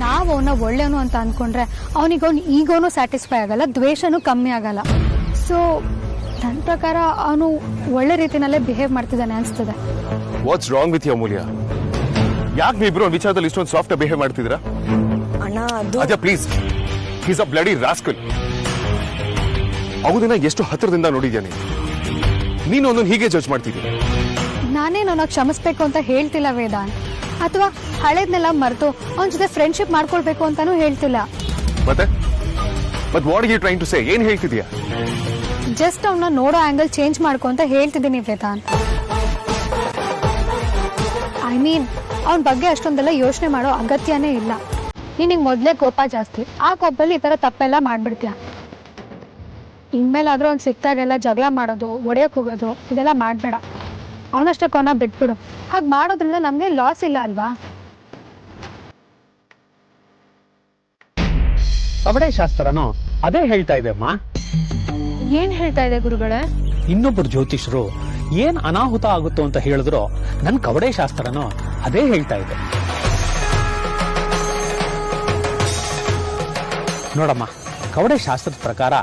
ನಾವು ಅವನ ಒಳ್ಳೆಯವನು ಅಂತ ಅನ್ಕೊಂಡ್ರೆ ಅವನಿಗೆ ಅವ್ನ ಈಗೋನು ಸ್ಯಾಟಿಸ್ಫೈ ಆಗಲ್ಲ, ದ್ವೇಷನೂ ಕಮ್ಮಿ ಆಗಲ್ಲ. ಸೊ ನನ್ನ ಪ್ರಕಾರ ಅವನು ಒಳ್ಳೆ ರೀತಿನಲ್ಲೇ ಬಿಹೇವ್ ಮಾಡ್ತಿದ್ದಾನೆ ಅನಿಸ್ತದೆ. ವಾಟ್ಸ್ ರಾಂಗ್ ವಿತ್ ಯು ಅಮೂಲ್ಯ? ಯಾಕೆ ನೀವಿಬ್ರು ಒಂದು ವಿಚಾರದಲ್ಲಿ ಇಷ್ಟೊಂದು ಸಾಫ್ಟ್ ಬಿಹೇವ್ ಮಾಡ್ತಿದ್ದೀರಾ? ಅದೇ please, is a bloody rascal. ಅವನನ್ನ ಎಷ್ಟು ಹತ್ತಿರದಿಂದ ನೋಡಿದ್ಯಾ ನೀನು ಒಂದೊಂದು ಹೀಗೆ ಜಡ್ಜ್ ಮಾಡ್ತಿದ್ದೀಯ. ನಾನೇನು ಅವನ ಕ್ಷಮಿಸ್ಬೇಕು ಅಂತ ಹೇಳ್ತಿಲ್ಲ ವೇದಾಂತ್, ಅಥವಾ ಹಳೇದ್ನೆಲ್ಲ ಮರೆತು ಅವನ ಜೊತೆ ಫ್ರೆಂಡ್ಶಿಪ್ ಮಾಡ್ಕೊಳ್ಬೇಕು ಅಂತಾನೂ ಹೇಳ್ತಿಲ್ಲ. ಮತ್ತೆ what you trying to say? ಏನ್ ಹೇಳ್ತಿದ್ಯಾ? ಜಸ್ಟ್ ಅವನ್ನ ನೋಡೋ ಆಂಗಲ್ ಚೇಂಜ್ ಮಾಡ್ಕೊ ಅಂತ ಹೇಳ್ತಿದ್ದೀನಿ ವೇದಾಂತ್. ಐ ಮೀನ್ ಅವನ ಬಗ್ಗೆ ಅಷ್ಟೊಂದೆಲ್ಲ ಯೋಚನೆ ಮಾಡೋ ಅಗತ್ಯನೇ ಇಲ್ಲ. ನಿನಗೆ ಮೊದಲೇ ಕೋಪ ಜಾಸ್ತಿ, ಆ ಕೋಪದಲ್ಲಿ ಈ ಥರ ತಪ್ಪೆಲ್ಲ ಮಾಡ್ಬಿಡ್ತೀಯ. ಇನ್ಮೇಲಾದ್ರೂ ಅವ್ನು ಸಿಕ್ತಾಗೆಲ್ಲ ಜಗಳ ಮಾಡೋದು, ಒಡೆಯಕ್ಕೆ ಹೋಗೋದು ಇದೆಲ್ಲ ಮಾಡಬೇಡ. ಅವನಷ್ಟಕ್ಕೆ ಅವನ ಬಿಟ್ಬಿಡು. ಹಾಗೆ ಮಾಡೋದ್ರಿಂದ ನಮಗೆ ಲಾಸ್ ಇಲ್ಲ ಅಲ್ವಾ? ಕವಡೆ ಶಾಸ್ತ್ರನೋ ಅದೇ ಹೇಳ್ತಾ ಇದೆ ಅಮ್ಮ. ಏನ್ ಹೇಳ್ತಾ ಇದೆ ಗುರುಗಳೇ? ಇನ್ನೊಬ್ಬರು ಜ್ಯೋತಿಷರು ಏನ್ ಅನಾಹುತ ಆಗುತ್ತೋ ಅಂತ ಹೇಳಿದ್ರು ನನ್ ಕವಡೆ ಶಾಸ್ತ್ರನೋ ಅದೇ ಹೇಳ್ತಾ ಇದೆ. ನೋಡಮ್ಮ, ಕವಡೆ ಶಾಸ್ತ್ರದ ಪ್ರಕಾರ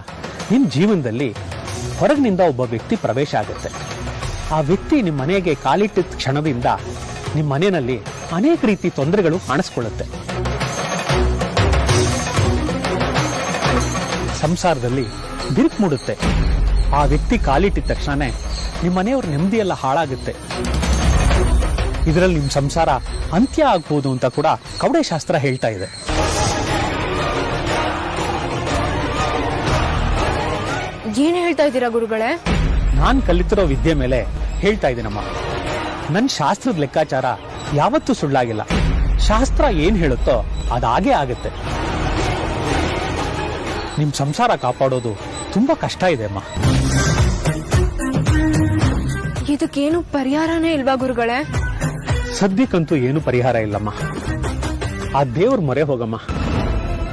ನಿಮ್ ಜೀವನದಲ್ಲಿ ಹೊರಗಿನಿಂದ ಒಬ್ಬ ವ್ಯಕ್ತಿ ಪ್ರವೇಶ ಆಗುತ್ತೆ. ಆ ವ್ಯಕ್ತಿ ನಿಮ್ಮ ಮನೆಗೆ ಕಾಲಿಟ್ಟಿದ ಕ್ಷಣದಿಂದ ನಿಮ್ಮ ಮನೆಯಲ್ಲಿ ಅನೇಕ ರೀತಿ ತೊಂದರೆಗಳು ಕಾಣಿಸ್ಕೊಳ್ಳುತ್ತೆ. ಸಂಸಾರದಲ್ಲಿ ಬಿರುಕು ಮೂಡುತ್ತೆ. ಆ ವ್ಯಕ್ತಿ ಕಾಲಿಟ್ಟಿದ ತಕ್ಷಣನೇ ನಿಮ್ಮ ಮನೆಯವ್ರ ನೆಮ್ಮದಿಯೆಲ್ಲ ಹಾಳಾಗುತ್ತೆ. ಇದರಲ್ಲಿ ನಿಮ್ಮ ಸಂಸಾರ ಅಂತ್ಯ ಆಗ್ಬೋದು ಅಂತ ಕೂಡ ಕವಡೆ ಶಾಸ್ತ್ರ ಹೇಳ್ತಾ ಇದೆ. ಏನ್ ಹೇಳ್ತಾ ಇದ್ದೀರಾ ಗುರುಗಳೇ? ನಾನ್ ಕಲಿತಿರೋ ವಿದ್ಯೆ ಮೇಲೆ ಹೇಳ್ತಾ ಇದ್ದೀನಮ್ಮ. ನನ್ ಶಾಸ್ತ್ರದ ಲೆಕ್ಕಾಚಾರ ಯಾವತ್ತೂ ಸುಳ್ಳಾಗಿಲ್ಲ. ಶಾಸ್ತ್ರ ಏನ್ ಹೇಳುತ್ತೋ ಅದಾಗೇ ಆಗುತ್ತೆ. ನಿಮ್ ಸಂಸಾರ ಕಾಪಾಡೋದು ತುಂಬಾ ಕಷ್ಟ ಇದೆ ಅಮ್ಮ. ಇದಕ್ಕೇನು ಪರಿಹಾರನೇ ಇಲ್ವಾ ಗುರುಗಳೇ? ಸದ್ಯಕ್ಕಂತೂ ಏನು ಪರಿಹಾರ ಇಲ್ಲಮ್ಮ. ಆ ದೇವ್ರ ಮೊರೆ ಹೋಗಮ್ಮ.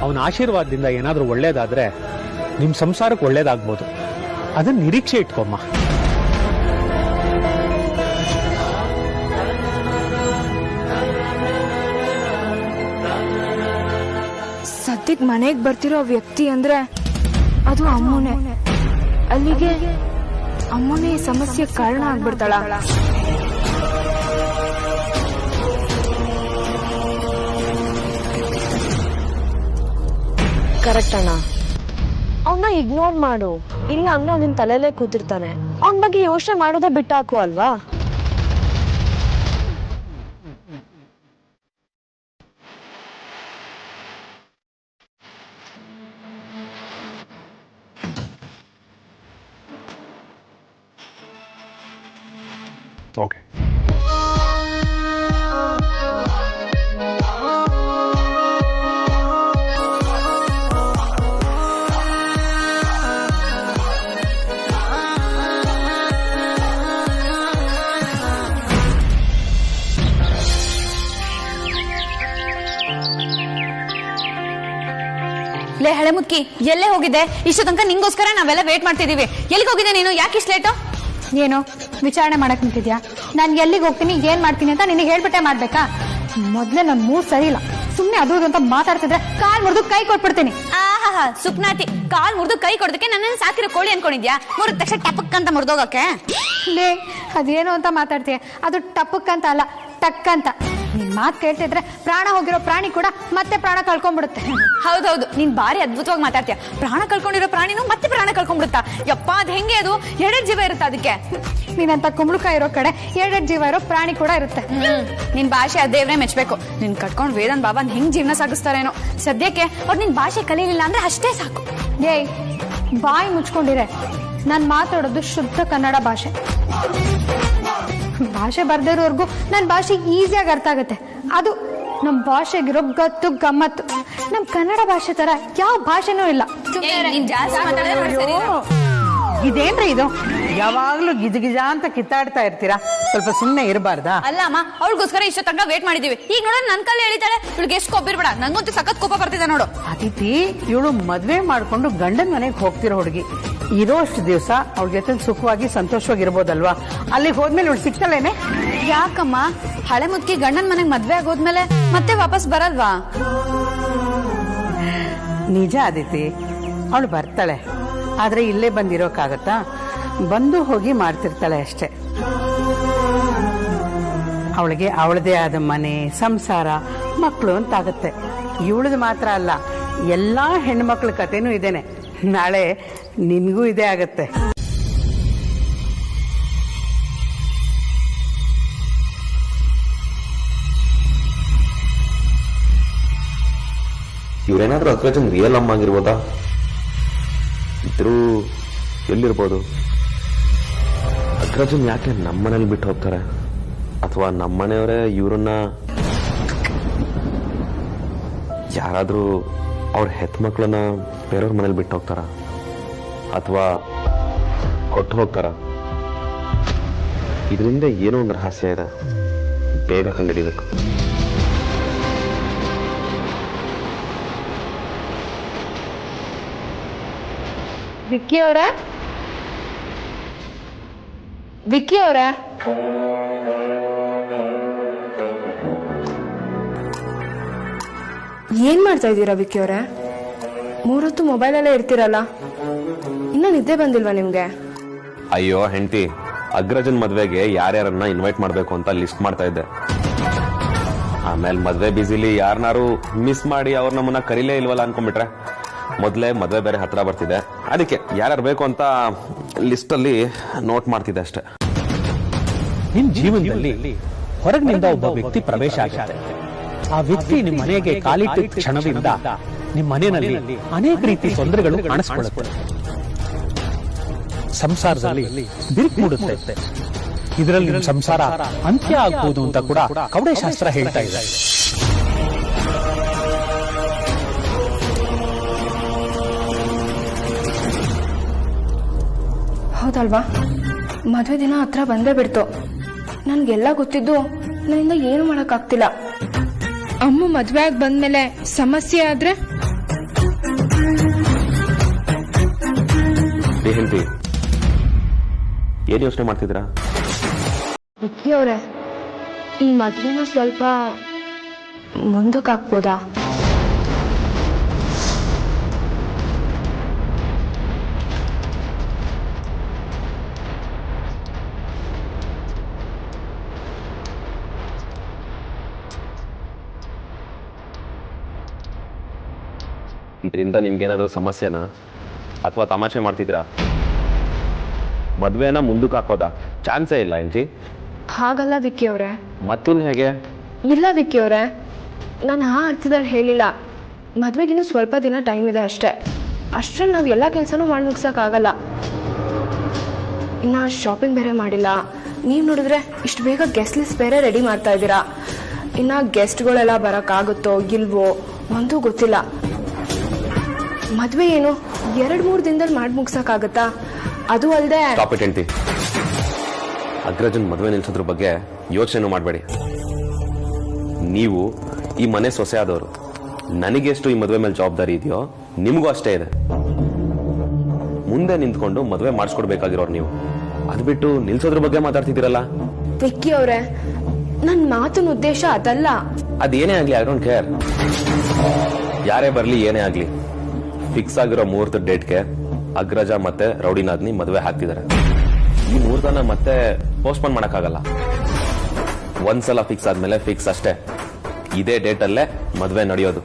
ಅವನ ಆಶೀರ್ವಾದದಿಂದ ಏನಾದ್ರೂ ಒಳ್ಳೇದಾದ್ರೆ ನಿಮ್ ಸಂಸಾರಕ್ಕೆ ಒಳ್ಳೇದಾಗ್ಬೋದು. ಅದನ್ನ ನಿರೀಕ್ಷೆ ಇಟ್ಕೊಮ್ಮ. ಸದ್ಯಕ್ ಮನೆಗ್ ಬರ್ತಿರೋ ವ್ಯಕ್ತಿ ಅಂದ್ರೆ ಅದು ಅಮ್ಮನೇ. ಅಲ್ಲಿಗೆ ಅಮ್ಮನೇ ಈ ಸಮಸ್ಯೆ ಕಾರಣ ಆಗ್ಬಿಡ್ತಾಳ. ಕರೆಕ್ಟ್ ಅಣ್ಣ. ಅವನ್ನ ಇಗ್ನೋರ್ ಮಾಡು. ಇಲ್ಲ ಅಂದ್ರೆ ಅವನ ತಲೆಯಲ್ಲೇ ಕೂತಿರ್ತಾನೆ. ಅವನ ಬಗ್ಗೆ ಯೋಚನೆ ಮಾಡೋದೇ ಬಿಟ್ಟಾಕು ಅಲ್ವಾ? ಓಕೆ. ಲೇ ಹಳೆ ಮುದ್ಕಿ, ಎಲ್ಲೇ ಹೋಗಿದ್ದೆ? ಇಷ್ಟು ತನಕ ನಿಂಗೋಸ್ಕರ ನಾವೆಲ್ಲ ವೇಟ್ ಮಾಡ್ತಿದೀವಿ. ಎಲ್ಲಿಗೆ ಹೋಗಿದ್ದೆ ನೀನು? ಯಾಕೆ ಇಷ್ಟು ಲೇಟು? ಏನು ವಿಚಾರಣೆ ಮಾಡಕ್ ನಿಂತಿದ್ಯಾ? ನಾನು ಎಲ್ಲಿಗೆ ಹೋಗ್ತೀನಿ, ಏನ್ ಮಾಡ್ತೀನಿ ಅಂತ ನಿನಗೆ ಹೇಳ್ಬಿಟ್ಟೆ ಮಾಡ್ಬೇಕಾ? ಮೊದ್ಲೇ ನನ್ ಮೂಡ್ ಸರಿ ಇಲ್ಲ. ಸುಮ್ನೆ ಅದು ಅಂತ ಮಾತಾಡ್ತಿದ್ರೆ ಕಾಲ್ ಮುರಿದು ಕೈ ಕೊಟ್ಬಿಡ್ತೀನಿ. ಆಹಾ ಸುಪ್ನಾತಿ, ಕಾಲ್ ಮುರಿದು ಕೈ ಕೊಡೋದಕ್ಕೆ ನನ್ನನ್ನು ಸಾಕಿರೋ ಕೋಳಿ ಅನ್ಕೊಂಡಿದ್ಯಾ? ಮುರಿದ ತಕ್ಷಣ ಟಪಕ್ ಅಂತ ಮುರಿದೋಗಕ್ಕೆ? ಲೇ ಅದೇನು ಅಂತ ಮಾತಾಡ್ತೀಯ? ಅದು ಟಪಕ್ ಅಂತ ಅಲ್ಲ, ಟಕ್ ಅಂತ. ನಿನ್ ಮಾತು ಕೇಳ್ತಿದ್ರೆ ಪ್ರಾಣ ಹೋಗಿರೋ ಪ್ರಾಣಿ ಕೂಡ ಮತ್ತೆ ಪ್ರಾಣ ಕಳ್ಕೊಂಡ್ಬಿಡುತ್ತೆ. ಹೌದೌದು, ನೀನ್ ಬಾರಿ ಅದ್ಭುತವಾಗಿ ಮಾತಾಡ್ತೀಯ. ಪ್ರಾಣ ಕಳ್ಕೊಂಡಿರೋ ಪ್ರಾಣಿನೂ ಮತ್ತೆ ಪ್ರಾಣ ಕಳ್ಕೊಂಡ್ಬಿಡುತ್ತಾ? ಯಪ್ಪ, ಅದ್ ಹೆಂಗೆ? ಅದು ಎರಡೆರಡು ಜೀವ ಇರುತ್ತೆ ಅದಕ್ಕೆ. ನೀನಂತ ಕುಂಬಳಕಾಯಿ ಇರೋ ಕಡೆ ಎರಡೆರಡು ಜೀವ ಇರೋ ಪ್ರಾಣಿ ಕೂಡ ಇರುತ್ತೆ. ನಿನ್ ಭಾಷೆ ಅದೇವ್ರೆ ಮೆಚ್ಬೇಕು. ನಿನ್ ಕಟ್ಕೊಂಡ್ ವೇದನ್ ಬಾಬಾ ಹೆಂಗ್ ಜೀವನ ಸಾಗಿಸ್ತಾರೇನೋ. ಸದ್ಯಕ್ಕೆ ಅವ್ರು ನಿನ್ ಭಾಷೆ ಕಲೀಲಿಲ್ಲ ಅಂದ್ರೆ ಅಷ್ಟೇ ಸಾಕು. ಏಯ್, ಬಾಯಿ ಮುಚ್ಕೊಂಡಿರೆ. ನಾನ್ ಮಾತಾಡೋದು ಶುದ್ಧ ಕನ್ನಡ ಭಾಷೆ. ಭಾಷೆ ಬರ್ದಿರೋರ್ಗು ನನ್ನ ಭಾಷೆ ಈಸಿಯಾಗಿ ಅರ್ಥ ಆಗುತ್ತೆ. ಅದು ನಮ್ ಭಾಷೆಗಿರೋ ಗತ್ತು ಗಮ್ಮತ್ತು. ನಮ್ ಕನ್ನಡ ಭಾಷೆ ತರ ಯಾವ ಭಾಷೆನೂ ಇಲ್ಲ. ಇದೇನ್ರಿ ಇದು ಯಾವಾಗ್ಲೂ ಗಿಜಗಿಜ ಅಂತ ಕಿತ್ತಾಡ್ತಾ ಇರ್ತೀರಾ, ಸ್ವಲ್ಪ ಸುಮ್ಮನೆ ಇರಬಾರ್ದಾ? ಅಲ್ಲ ಅಮ್ಮ, ಅವಳಿಗೋಸ್ಕರ ಇಷ್ಟ ತನಕ ವೇಟ್ ಮಾಡಿದೀವಿ. ಈಗ ನೋಡ ನನ್ ಕಲ್ಲ ಹೇಳಿದಾಳೆ, ಇವಳಿಗೆ ಎಷ್ಟು ಕೊಬ್ಬಿರ್ಬೇಡ, ನಂಗಂತೂ ಸಖತ್ ಕೋಪ ಬರ್ತಿದೆ ನೋಡು. ಅತಿಥಿ ಇವಳು ಮದ್ವೆ ಮಾಡ್ಕೊಂಡು ಗಂಡನ ಮನೆಗೆ ಹೋಗ್ತಿರೋ ಹುಡುಗಿ, ಇರೋಷ್ಟು ದಿವಸ ಅವಳ ಜೊತೆ ಸುಖವಾಗಿ ಸಂತೋಷವಾಗಿರ್ಬೋದಲ್ವಾ? ಅಲ್ಲಿಗೆ ಹೋದ್ಮೇಲೆ ಇವಳು ಸಿಗ್ತಾಳೇನೆ? ಯಾಕಮ್ಮ, ಹಳೆ ಮುದ್ಕಿ ಗಂಡನ್ ಮನೆಗ್ ಮದ್ವೆ ಆಗೋದ್ಮೇಲೆ ಮತ್ತೆ ವಾಪಸ್ ಬರಲ್ವಾ? ನಿಜ ಅದಿತಿ, ಅವಳು ಬರ್ತಾಳೆ, ಆದ್ರೆ ಇಲ್ಲೇ ಬಂದಿರೋಕ್ಕಾಗತ್ತಾ? ಬಂದು ಹೋಗಿ ಮಾಡ್ತಿರ್ತಾಳೆ ಅಷ್ಟೆ. ಅವಳಿಗೆ ಅವಳದೇ ಆದ ಮನೆ, ಸಂಸಾರ, ಮಕ್ಕಳು ಅಂತಾಗತ್ತೆ. ಇವಳದು ಮಾತ್ರ ಅಲ್ಲ, ಎಲ್ಲಾ ಹೆಣ್ಮಕ್ಳ ಕಥೆನೂ ಇದೇನೆ. ನಾಳೆ ನಿನ್ಗೂ ಇದೇ ಆಗತ್ತೆ. ಇವ್ರೇನಾದ್ರೂ ಅಗ್ರಜನ್ ರಿಯಲ್ ಅಮ್ಮ ಆಗಿರ್ಬೋದಾ? ಇದ್ರೂ ಎಲ್ಲಿರ್ಬೋದು? ಅಗ್ರಜನ್ ಯಾಕೆ ನಮ್ಮನೇಲಿ ಬಿಟ್ಟು ಹೋಗ್ತಾರೆ? ಅಥವಾ ನಮ್ಮನೆಯವರೇ ಇವ್ರನ್ನ ಯಾರಾದ್ರೂ ಅವ್ರ ಹೆತ್ ಮಕ್ಕಳನ್ನ ಬೇರೆಯವ್ರ ಮನೇಲಿ ಬಿಟ್ಟು ಹೋಗ್ತಾರ? ಅಥವಾ ಕೊಟ್ಟು ಹೋಗ್ತಾರ? ಇದರಿಂದ ಏನೋ ಒಂದು ರಹಸ್ಯ ಇದೆ, ಬೇಗ ಕಂಡುಹಿಡಿಬೇಕು. ವಿಕ್ಕಿ ಅವರ ಏನ್ ಮಾಡ್ತಾ ಇದ್ದೀರಾ ವಿಕ್ಕಿ ಅವರೇ? ಮೂರೊತ್ತು ಮೊಬೈಲಲ್ಲೇ ಇರ್ತೀರಲ್ಲ, ಇನ್ನ ನಿದ್ದೆ ಬಂದಿಲ್ವಾ ನಿಮ್ಗೆ? ಅಯ್ಯೋ ಹೆಂಡತಿ, ಅಗ್ರಜನ್ ಮದ್ವೆಗೆ ಯಾರ್ಯಾರನ್ನ ಇನ್ವೈಟ್ ಮಾಡ್ಬೇಕು ಅಂತ ಲಿಸ್ಟ್ ಮಾಡ್ತಾ ಇದ್ದೆ. ಆಮೇಲೆ ಮದ್ವೆ ಬಿಸಿಲಿ ಯಾರನ್ನಾರು ಮಿಸ್ ಮಾಡಿ ಅವ್ರ ನಮ್ಮನ್ನ ಕರೀಲೇ ಇಲ್ವಲ್ಲ ಅನ್ಕೊಂಡ್ಬಿಟ್ರೆ. ಮೊದಲೇ ಮದ್ವೆ ಬೇರೆ ಹತ್ರ ಬರ್ತಿದೆ, ಅದಕ್ಕೆ ಯಾರ್ಯಾರು ಬೇಕು ಅಂತ ಲಿಸ್ಟ್ ಅಲ್ಲಿ ನೋಟ್ ಮಾಡ್ತಿದ್ದೆ ಅಷ್ಟೇ. ನಿಮ್ ಜೀವನದಲ್ಲಿ ಹೊರಗಿನಿಂದ ಒಬ್ಬ ವ್ಯಕ್ತಿ ಪ್ರವೇಶ ಆಗುತ್ತೆ. ಆ ವ್ಯಕ್ತಿ ನಿಮ್ಮ ಮನೆಗೆ ಕಾಲಿಟ್ಟಿದ ಕ್ಷಣದಿಂದ ನಿಮ್ಮ ಮನೆಯಲ್ಲಿ ಅನೇಕ ರೀತಿ ತೊಂದರೆಗಳು ಕಾಣಿಸ್ಕೊಳ್ಳುತ್ತೆ. ಸಂಸಾರದಲ್ಲಿ ಬಿರುಕು ಮೂಡುತ್ತೆ. ಇದರಲ್ಲಿ ನಿಮ್ಮ ಸಂಸಾರ ಅಂತ್ಯ ಆಗ್ಬೋದು ಅಂತ ಕೂಡ ಕವಡೆ ಶಾಸ್ತ್ರ ಹೇಳ್ತಾ ಇದೆ. ಹೌದಲ್ವಾ? ಮದುವೆ ದಿನ ಹತ್ರ ಬಂದೇ ಬಿಡ್ತು. ನನ್ಗೆಲ್ಲ ಗೊತ್ತಿದ್ದು ನನ್ನಿಂದ ಏನು ಮಾಡಕ್ಕಾಗ್ತಿಲ್ಲ. ಅಮ್ಮ ಮದ್ವೆ ಆಗಿ ಬಂದ್ಮೇಲೆ ಸಮಸ್ಯೆ ಆದ್ರೆ ಹೆಂಡತಿ ಏನ್ ಯೋಚನೆ ಮಾಡ್ತಿದ್ದೀರಾ? ವಿಕ್ಕಿ ಅವ್ರೆ, ಈ ಮದ್ವೆನ ಸ್ವಲ್ಪ ಮುಂದಕ್ಕೆ ಹಾಕ್ಬೋದಾ? ಇದರಿಂದ ನಿಮ್ಗೇನಾದ್ರೂ ಸಮಸ್ಯೆನಾ ಅಥವಾ ತಮಾಷೆ ಮಾಡ್ತಿದ್ರಾ? ಮದ್ವೆನ ಮುಂದಕ್ಕೆ ಹಾಕೋದಾ? ಚಾನ್ಸೇ ಇಲ್ಲ ಎಂಜಿ. ಹಾಗಲ್ಲ ವಿಕ್ಕಿ ಅವ್ರೆ. ಮತ್ತಿನ್ ಹೇಗೆ? ಇಲ್ಲ ವಿಕ್ಕಿ ಅವ್ರೆ, ನಾನು ಆ ಅರ್ಥದಲ್ಲಿ ಹೇಳಿಲ್ಲ. ಮದ್ವೆಗಿನ್ನೂ ಸ್ವಲ್ಪ ದಿನ ಟೈಮ್ ಇದೆ ಅಷ್ಟೇ. ಅಷ್ಟರಲ್ಲಿ ನಾವು ಎಲ್ಲ ಕೆಲಸನೂ ಮಾಡಿ ಮುಗ್ಸೋಕ್ಕಾಗಲ್ಲ. ಇನ್ನು ಶಾಪಿಂಗ್ ಬೇರೆ ಮಾಡಿಲ್ಲ. ನೀವು ನೋಡಿದ್ರೆ ಇಷ್ಟು ಬೇಗ ಗೆಸ್ಟ್ ಲಿಸ್ಟ್ ಬೇರೆ ರೆಡಿ ಮಾಡ್ತಾ ಇದ್ದೀರಾ. ಇನ್ನು ಗೆಸ್ಟ್ಗಳೆಲ್ಲ ಬರೋಕ್ಕಾಗುತ್ತೋ ಇಲ್ವೋ ಒಂದೂ ಗೊತ್ತಿಲ್ಲ. ಮದ್ವೆ ಏನು 2-3 ದಿನದಲ್ಲಿ ಮಾಡಿ ಮುಗ್ಸಕ್ಕಾಗತ್ತಾ? ಅದು ಅಲ್ಲದೆ ಅಗ್ರಜನ್ ಮದ್ವೆ ನಿಲ್ಸೋದ್ರ ಬಗ್ಗೆ ಯೋಚನೆ ಮಾಡಬೇಡಿ. ನೀವು ಈ ಮನೆ ಸೊಸೆ ಆದವರು. ನನಗೆಷ್ಟು ಈ ಮದ್ವೆ ಮೇಲೆ ಜವಾಬ್ದಾರಿ ಇದೆಯೋ ನಿಮಗೂ ಅಷ್ಟೇ ಇದೆ. ಮುಂದೆ ನಿಂತ್ಕೊಂಡು ಮದ್ವೆ ಮಾಡಿಸ್ಕೊಡ್ಬೇಕಾಗಿರೋರು ನೀವು. ಅದ್ ಬಿಟ್ಟು ನಿಲ್ಸೋದ್ರ ಬಗ್ಗೆ ಮಾತಾಡ್ತಿದ್ದೀರಲ್ಲ. ವಿಕ್ಕಿ ಅವ್ರೆ, ನನ್ನ ಮಾತಿನ ಉದ್ದೇಶ ಅದಲ್ಲ. ಅದೇನೇ ಆಗ್ಲಿ, ಐ ಡೋಂಟ್ ಕೇರ್. ಯಾರೇ ಬರ್ಲಿ, ಏನೇ ಆಗ್ಲಿ, ಫಿಕ್ಸ್ ಆಗಿರೋ ಮುಹೂರ್ತ ಡೇಟ್ಗೆ ಅಗ್ರಜ ಮತ್ತೆ ರೌಡಿನಾದ್ನಿ ಮದುವೆ ಹಾಕ್ತಿದ್ದಾರೆ. ಈ ಮುಹೂರ್ತನ ಮತ್ತೆ ಪೋಸ್ಟ್ಪೋನ್ ಮಾಡಕ್ಕಾಗಲ್ಲ. ಒಂದ್ಸಲ ಫಿಕ್ಸ್ ಆದ್ಮೇಲೆ ಫಿಕ್ಸ್ ಅಷ್ಟೇ. ಇದೇ ಡೇಟಲ್ಲೇ ಮದುವೆ ನಡೆಯೋದು.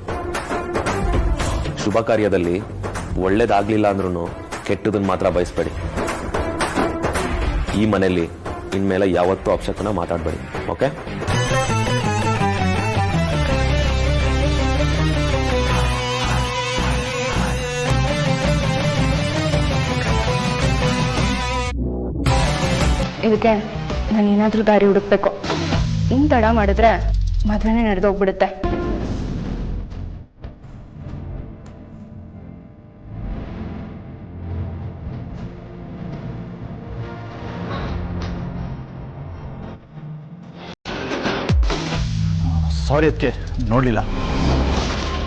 ಶುಭ ಕಾರ್ಯದಲ್ಲಿ ಒಳ್ಳೇದಾಗ್ಲಿಲ್ಲ ಅಂದ್ರೂ ಕೆಟ್ಟದನ್ನ ಮಾತ್ರ ಬಯಸ್ಬೇಡಿ. ಈ ಮನೆಯಲ್ಲಿ ಇನ್ಮೇಲೆ ಯಾವತ್ತೂ ಅಪಶಕನ ಮಾತಾಡಬೇಡಿ. ಓಕೆ? ಇದಕ್ಕೆ ನಾನು ಏನಾದ್ರೂ ದಾರಿ ಹುಡುಕ್ಬೇಕು. ಇನ್ ತಡ ಮಾಡಿದ್ರೆ ಮದ್ವೆನೇ ನಡೆದೋಗ್ಬಿಡುತ್ತೆ. ಸಾರಿ ಅದಕ್ಕೆ ನೋಡಲಿಲ್ಲ.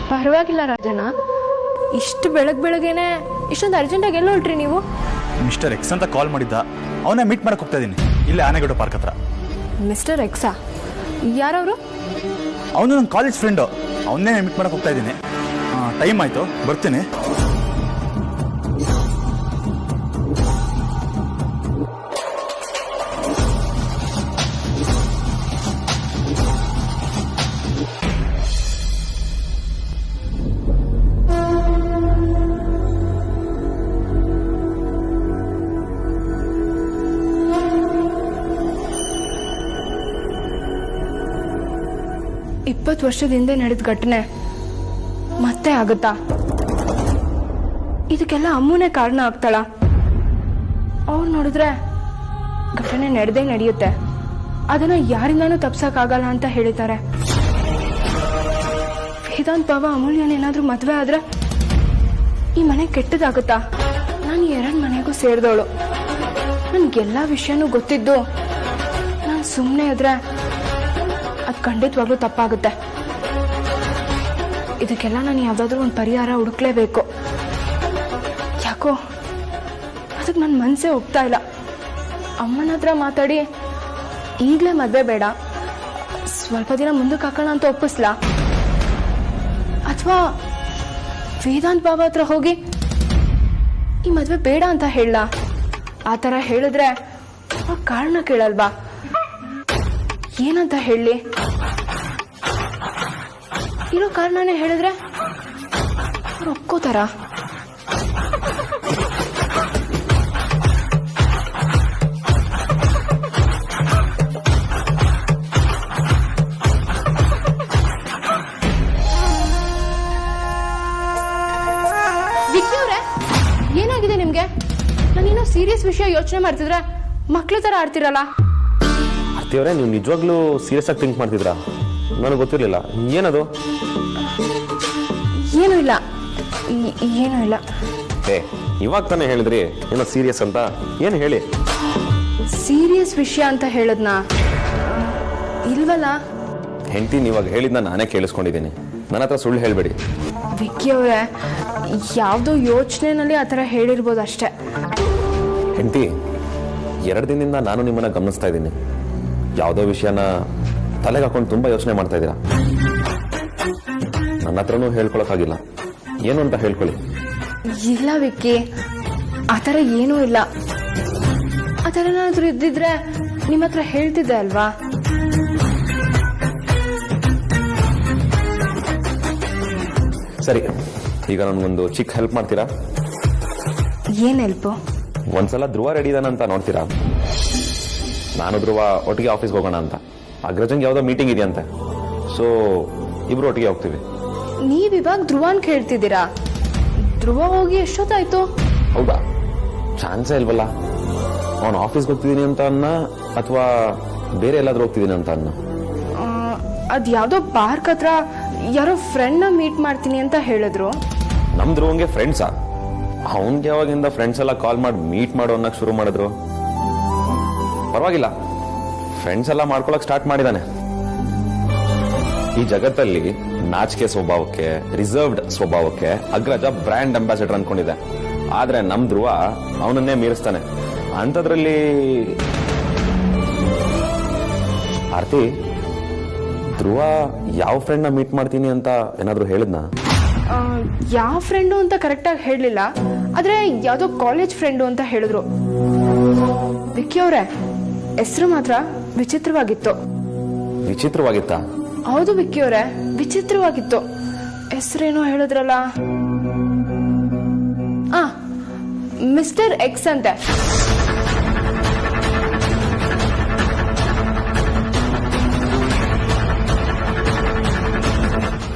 ಪರವಾಗಿಲ್ಲ ರಾಜಣ್ಣ, ಇಷ್ಟು ಬೆಳಗ್ಗೆನೆ ಇಷ್ಟೊಂದು ಅರ್ಜೆಂಟಾಗಿ ಎಲ್ಲ ಹೊರಟ್ರಿ ನೀವು? ಮಿಸ್ಟರ್ ಎಕ್ಸ್ ಅಂತ ಕಾಲ್ ಮಾಡಿದ್ದ, ಅವನೇ ಮೀಟ್ ಮಾಡಕ್ಕೆ ಹೋಗ್ತಾ ಇದ್ದೀನಿ, ಇಲ್ಲೇ ಆನೆಗೌಡ ಪಾರ್ಕ್ ಹತ್ರ. ಮಿಸ್ಟರ್ ಎಕ್ಸಾ? ಯಾರವರು? ಅವನು ನನ್ನ ಕಾಲೇಜ್ ಫ್ರೆಂಡು, ಅವನ್ನೇ ಮೀಟ್ ಮಾಡಕ್ಕೆ ಹೋಗ್ತಾ ಇದ್ದೀನಿ. ಟೈಮ್ ಆಯಿತು, ಬರ್ತೀನಿ. ವರ್ಷದ ಹಿಂದೆ ನಡೆದ ಘಟನೆ ಮತ್ತೆ ಆಗುತ್ತಾ? ಇದಕ್ಕೆಲ್ಲ ಅಮ್ಮನೇ ಕಾರಣ ಆಗ್ತಾಳ? ಅವ್ರು ನೋಡಿದ್ರೆ ಘಟನೆ ನಡೆದೇ ನಡೆಯುತ್ತೆ, ಅದನ್ನ ಯಾರಿಂದಾನೂ ತಪ್ಸಕ್ಕಾಗಲ್ಲ ಅಂತ ಹೇಳಿದ್ದಾರೆ. ವೇದಾಂತ್ ಬಾಬಾ ಅಮೂಲ್ಯನೇನಾದ್ರೂ ಮದ್ವೆ ಆದ್ರೆ ಈ ಮನೆ ಕೆಟ್ಟದಾಗುತ್ತಾ? ನಾನು 2 ಮನೆಗೂ ಸೇರಿದವಳು, ನನ್ಗೆಲ್ಲಾ ವಿಷಯನೂ ಗೊತ್ತಿದ್ದು ನಾನು ಸುಮ್ಮನೆ ಇದ್ರೆ ಅದು ಖಂಡಿತವಾಗ್ಲೂ ತಪ್ಪಾಗುತ್ತೆ. ಇದಕ್ಕೆಲ್ಲ ನಾನು ಯಾವ್ದಾದ್ರು ಒಂದು ಪರಿಹಾರ ಹುಡುಕ್ಲೇಬೇಕು. ಯಾಕೋ ಅದಕ್ಕೆ ನನ್ನ ಮನಸ್ಸೇ ಒಪ್ತಾ ಇಲ್ಲ. ಅಮ್ಮನ ಹತ್ರ ಮಾತಾಡಿ ಈಗಲೇ ಮದುವೆ ಬೇಡ, ಸ್ವಲ್ಪ ದಿನ ಮುಂದಕ್ಕೆ ಹಾಕೋಣ ಅಂತ ಒಪ್ಪಿಸ್ಲಾ, ಅಥವಾ ವೇದಾಂತ್ ಬಾಬಾ ಹತ್ರ ಹೋಗಿ ಈ ಮದುವೆ ಬೇಡ ಅಂತ ಹೇಳಲಾ? ಆ ಥರ ಹೇಳಿದ್ರೆ ಕಾರಣ ಕೇಳಲ್ವಾ? ಏನಂತ ಹೇಳಿ? ಇರೋ ಕಾರಣನೇ ಹೇಳಿದ್ರೆ ಅವ್ರು ಒಪ್ಕೋತಾರ? ವಿಕ್ಕಿ ಅವ್ರೆ, ಏನಾಗಿದೆ ನಿಮ್ಗೆ? ನಾನೇನೋ ಸೀರಿಯಸ್ ವಿಷಯ ಯೋಚನೆ ಮಾಡ್ತಿದ್ರೆ ಮಕ್ಳು ತರ ಆಡ್ತಿರಲ್ಲ. ಅತ್ತಿಯವರೇ, ನೀವು ನಿಜವಾಗ್ಲೂ ಸೀರಿಯಸ್ ಆಗಿ ಥಿಂಕ್ ಮಾಡ್ತಿದ್ರಾ? ನನಗೆ ಗೊತ್ತಿರಲಿಲ್ಲ. ಏನದು? ಏನೂ ಇಲ್ಲ, ಏನೂ ಇಲ್ಲ. ಇವಾಗ ತಾನೇ ಹೇಳಿದ್ರಿ ಏನೋ ಸೀರಿಯಸ್ ಅಂತ. ಏನು ಹೇಳಿ? ಸೀರಿಯಸ್ ವಿಷಯ ಅಂತ ಹೇಳದ್ನ? ಇಲ್ವಲ್ಲ. ಹೆಂಡತಿ ನೀವಾಗ ಹೇಳಿದ್ನ ನಾನೇ ಕೇಳಿಸ್ಕೊಂಡಿದ್ದೀನಿ, ನನ್ನ ಹತ್ರ ಸುಳ್ಳು ಹೇಳಬೇಡಿ. ವಿಕ್ಕಿ ಅವರೇ, ಯಾವುದೋ ಯೋಚನೆನಲ್ಲಿ ಆ ಥರ ಹೇಳಿರ್ಬೋದು ಅಷ್ಟೇ. ಹೆಂಡತಿ, 2 ದಿನದಿಂದ ನಾನು ನಿಮ್ಮನ್ನ ಗಮನಿಸ್ತಾ ಇದ್ದೀನಿ. ಯಾವುದೋ ವಿಷಯನ ತಲೆಗೆ ಹಾಕೊಂಡು ತುಂಬಾ ಯೋಚನೆ ಮಾಡ್ತಾ ಇದ್ದೀರಾ. ನನ್ನ ಹತ್ರನೂ ಹೇಳ್ಕೊಳಕ್ಕಾಗಿಲ್ಲ, ಏನು ಅಂತ ಹೇಳ್ಕೊಳ್ಳಿ. ಇಲ್ಲ ವಿಕ್ಕಿ, ಆ ಥರ ಏನೂ ಇಲ್ಲ. ಆ ಥರ ಏನಾದ್ರೂ ಇದ್ದಿದ್ರೆ ನಿಮ್ಮ ಹತ್ರ ಹೇಳ್ತಿದ್ದೆ ಅಲ್ವಾ? ಸರಿ, ಈಗ ನನಗೊಂದು ಚಿಕ್ಕ ಹೆಲ್ಪ್ ಮಾಡ್ತೀರಾ? ಏನ್ ಹೆಲ್ಪು? ಒಂದ್ಸಲ ಧ್ರುವ ರೆಡಿ ಇದಾನಂತ ನೋಡ್ತೀರಾ? ನಾನು ಧ್ರುವ ಒಟ್ಟಿಗೆ ಆಫೀಸ್ಗೆ ಹೋಗೋಣ ಅಂತ. ಅಗ್ರಜಂಗೆ ಯಾವುದೋ ಮೀಟಿಂಗ್ ಇದೆಯಂತೆ, ಸೊ ಇಬ್ರು ಒಟ್ಟಿಗೆ ಹೋಗ್ತೀವಿ. ನೀವಿವಾಗ ಧ್ರುವನ್ ಕೇಳ್ತಿದ್ದೀರಾ? ಧ್ರುವ ಹೋಗಿ ಎಷ್ಟೊತ್ತಾಯ್ತು? ಹೌದಾ? ಚಾನ್ಸೇ ಇಲ್ವಲ್ಲ. ಅವನು ಆಫೀಸ್ಗೆ ಹೋಗ್ತಿದ್ದೀನಿ ಅಂತ ಅನ್ನ, ಅಥವಾ ಬೇರೆ ಎಲ್ಲಾದ್ರೂ ಹೋಗ್ತಿದ್ದೀನಿ ಅಂತ ಅನ್ನ? ಅದ್ ಯಾವ್ದೋ ಪಾರ್ಕ್ ಹತ್ರ ಯಾರೋ ಫ್ರೆಂಡ್ ನ ಮೀಟ್ ಮಾಡ್ತೀನಿ ಅಂತ ಹೇಳಿದ್ರು. ನಮ್ ಧ್ರುವಂಗೆ ಫ್ರೆಂಡ್ಸಾ? ಅವನ್ಗೆ ಯಾವಾಗಿಂದ ಫ್ರೆಂಡ್ಸ್ ಎಲ್ಲ ಕಾಲ್ ಮಾಡಿ ಮೀಟ್ ಮಾಡೋ ಅನ್ನಕ್ ಶುರು ಮಾಡಿದ್ರು? ಪರವಾಗಿಲ್ಲ, ಫ್ರೆಂಡ್ಸ್ ಎಲ್ಲ ಮಾಡ್ಕೊಳಕ್ ಸ್ಟಾರ್ಟ್ ಮಾಡಿದಾನೆ. ಈ ಜಗತ್ತಲ್ಲಿ ನಾಚಿಕೆ ಸ್ವಭಾವಕ್ಕೆ, ರಿಸರ್ವ್ಡ್ ಸ್ವಭಾವಕ್ಕೆ ಅಗ್ರಜ ಬ್ರ್ಯಾಂಡ್ ಅಂಬಾಸಿಡರ್ ಅನ್ಕೊಂಡಿದೆ. ಆದ್ರೆ ನಮ್ ಧ್ರುವ ಅವನನ್ನೇ ಮೀರಿಸ್ತಾನೆ. ಅಂಥದ್ರಲ್ಲಿ ಆರ್ತಿ, ಧ್ರುವ ಯಾವ ಫ್ರೆಂಡ್ ನ ಮೀಟ್ ಮಾಡ್ತೀನಿ ಅಂತ ಏನಾದ್ರು ಹೇಳಿದ್ನಾ? ಯಾವ ಫ್ರೆಂಡು ಅಂತ ಕರೆಕ್ಟಾಗಿ ಹೇಳಲಿಲ್ಲ, ಆದ್ರೆ ಯಾವ್ದೋ ಕಾಲೇಜ್ ಫ್ರೆಂಡು ಅಂತ ಹೇಳಿದ್ರು. ವಿಕ್ಕಿ ಅವ್ರೆ, ಹೆಸರು ಮಾತ್ರ ವಿಚಿತ್ರವಾಗಿತ್ತು. ವಿಚಿತ್ರವಾಗಿತ್ತಾ? ಹೌದು ವಿಕ್ಕಿ ಅವ್ರೆ, ವಿಚಿತ್ರವಾಗಿತ್ತು. ಹೆಸರೇನೋ ಹೇಳಿದ್ರಲ್ಲ, ಮಿಸ್ಟರ್ ಎಕ್ಸ್ ಅಂತೆ.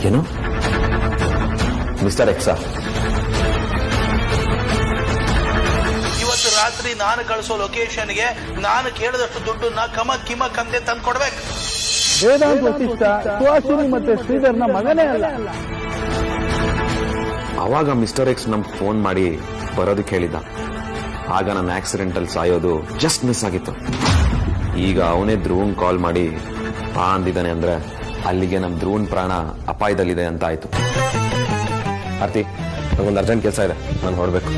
ಏನು? ಮಿಸ್ಟರ್ ಎಕ್ಸಾ? ಇವತ್ತು ರಾತ್ರಿ ನಾನು ಕಳಿಸೋ ಲೊಕೇಶನ್ಗೆ ನಾನು ಕೇಳಿದಷ್ಟು ದುಡ್ಡನ್ನ ಕಿಮಕ್ ಅಂದೆ ತಂದು ಕೊಡ್ಬೇಕು. ವೇದಾಂತ್ ವಸಿಷ್ಠ ಸುಹಾಸಿನಿ ಮತ್ತೆ ಶ್ರೀಧರ್ನ ಮಗನೇ ಅಲ್ಲ. ಅವಾಗ ಮಿಸ್ಟರ್ ಎಕ್ಸ್ ನಮ್ಗೆ ಫೋನ್ ಮಾಡಿ ಬರೋದಕ್ಕೆ ಹೇಳಿದ್ದ. ಆಗ ನನ್ನ ಆಕ್ಸಿಡೆಂಟಲ್ಲಿ ಸಾಯೋದು ಜಸ್ಟ್ ಮಿಸ್ ಆಗಿತ್ತು. ಈಗ ಅವನೇ ಧ್ರುವಂಗ್ ಕಾಲ್ ಮಾಡಿ ಬಾ ಅಂದಿದ್ದಾನೆ ಅಂದ್ರೆ ಅಲ್ಲಿಗೆ ನಮ್ಮ ಧ್ರುವನ್ ಪ್ರಾಣ ಅಪಾಯದಲ್ಲಿದೆ ಅಂತ ಆಯ್ತು. ಆರ್ತಿ, ನನಗೊಂದು ಅರ್ಜೆಂಟ್ ಕೆಲಸ ಇದೆ, ನಾನು ಹೊರಡ್ಬೇಕು.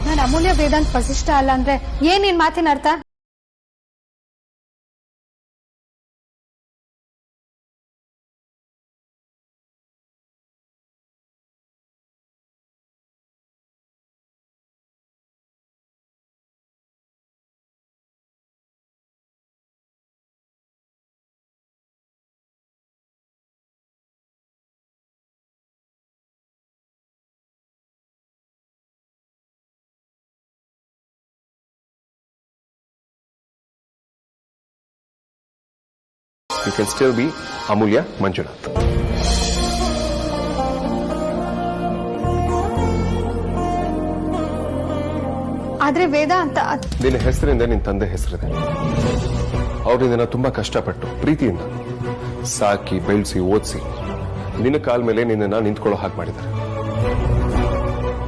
ನಾನು ಅಮೂಲ್ಯ ವೇದಾಂತ್ ವಸಿಷ್ಠ ಅಲ್ಲ ಅಂದ್ರೆ ಏನ್ ನಿನ್ ಮಾತಿನ ಅರ್ಥ? You can still be Amulya Manjunath. ಆದ್ರೆ ವೇದ ಅಂತ ನಿನ್ನ ಹೆಸರಿಂದ ನಿನ್ನ ತಂದೆ ಹೆಸರಿದೆ. ಅವರು ನಿನ್ನ ತುಂಬಾ ಕಷ್ಟಪಟ್ಟು ಪ್ರೀತಿಯಿಂದ ಸಾಕಿ ಬೆಳೆಸಿ ಓದಿಸಿ ನಿನ್ನ ಕಾಲ ಮೇಲೆ ನಿನ್ನನ್ನು ನಿಂತ್ಕೊಳ್ಳೋ ಹಾಗೆ ಮಾಡಿದ್ದಾರೆ.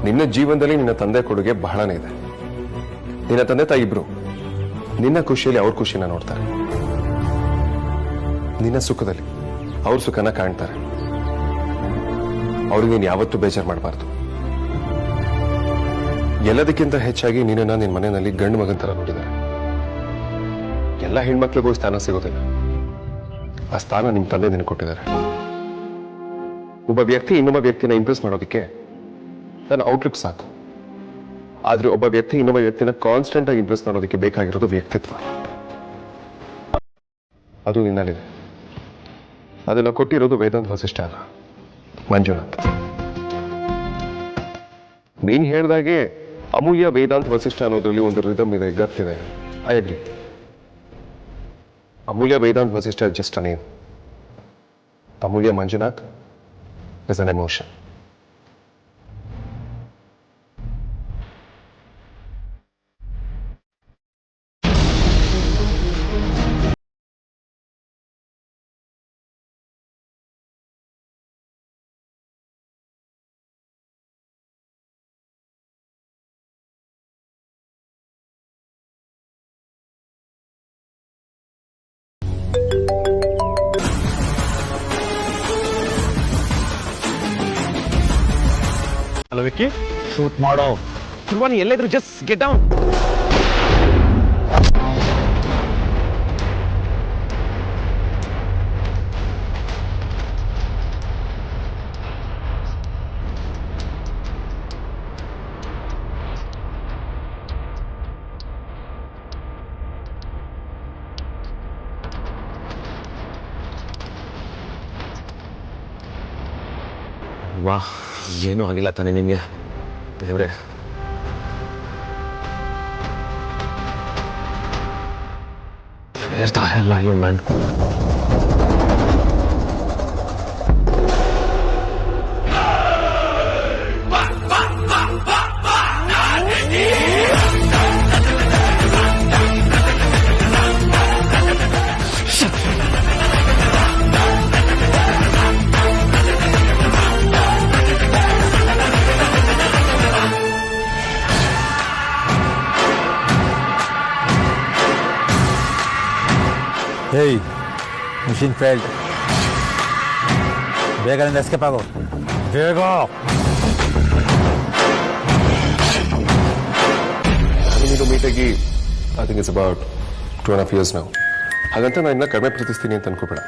ನಿನ್ನ ಜೀವನದಲ್ಲಿ ನಿನ್ನ ತಂದೆ ಕೊಡುಗೆ ಬಹಳನೇ ಇದೆ. ನಿನ್ನ ತಂದೆ ತಾಯಿ ಇಬ್ರು ನಿನ್ನ ಖುಷಿಯಲ್ಲಿ ಅವ್ರ ಖುಷಿನ ನೋಡ್ತಾರೆ, ನಿನ್ನ ಸುಖದಲ್ಲಿ ಅವ್ರ ಸುಖನ ಕಾಣ್ತಾರೆ. ಅವ್ರಿಗೆ ನೀನು ಯಾವತ್ತೂ ಬೇಜಾರು ಮಾಡಬಾರ್ದು. ಎಲ್ಲದಕ್ಕಿಂತ ಹೆಚ್ಚಾಗಿ ನಿನ್ನ ನಿನ್ನ ಮನೆಯಲ್ಲಿ ಗಂಡು ಮಗನ ತರ ನೋಡಿದ್ದಾರೆ. ಎಲ್ಲ ಹೆಣ್ಮಕ್ಳಿಗೂ ಸ್ಥಾನ ಸಿಗೋದಿಲ್ಲ, ಆ ಸ್ಥಾನ ನಿಮ್ ತಂದೆ ನಿನಗೆ ಕೊಟ್ಟಿದ್ದಾರೆ. ಒಬ್ಬ ವ್ಯಕ್ತಿ ಇನ್ನೊಬ್ಬ ವ್ಯಕ್ತಿನ ಇಂಪ್ರೆಸ್ ಮಾಡೋದಕ್ಕೆ ನನ್ನ ಔಟ್ಲುಕ್ ಸಾಕು. ಆದ್ರೆ ಒಬ್ಬ ವ್ಯಕ್ತಿ ಇನ್ನೊಬ್ಬ ವ್ಯಕ್ತಿನ ಕಾನ್ಸ್ಟೆಂಟ್ ಆಗಿ ಇಂಪ್ರೆಸ್ ಮಾಡೋದಕ್ಕೆ ಬೇಕಾಗಿರೋದು ವ್ಯಕ್ತಿತ್ವ. ಅದು ನಿನ್ನಲ್ಲಿದೆ. ಅದನ್ನ ಕೊಟ್ಟಿರೋದು ವೇದಾಂತ್ ವಸಿಷ್ಠ ಅಲ್ಲ, ಮಂಜುನಾಥ್. ನೀನ್ ಹೇಳ್ದಾಗೆ ಅಮೂಲ್ಯ ವೇದಾಂತ್ ವಸಿಷ್ಠ ಅನ್ನೋದ್ರಲ್ಲಿ ಒಂದು ರಿದಮ್ ಇದೆ, ಗತ್ತಿದೆ. I agree. Amulya Vedant Vasishtha just a name. Amulya Manjunath is an emotion. Hello Vicky, shoot ಮಾಡೋ. ಕುರ್ಬಾನಿ ಎಲ್ಲೇದ್ರು ಜಸ್ಟ್ ಗೆಟ್ ಡೌನ್. ವಾ, ಏನೂ ಆಗಿಲ್ಲ ತಾನೆ ನಿನ್ಗೆ? ದೇವ್ರೆ, where the hell are you, man? Hey, machine failed. ಬೇಗದಿಂದ ಎಸ್ಕೇಪ್ ಆಗೋ, ಬೇಗ. ನೀನು ಮೀಟಾಗಿ I think it's about 2.5 years ನಾವು. ಹಾಗಂತ ನಾನು ಇನ್ನ ಕಡಿಮೆ ಪ್ರೀತಿಸ್ತೀನಿ ಅಂತ ಅನ್ಕೋಬೇಡ.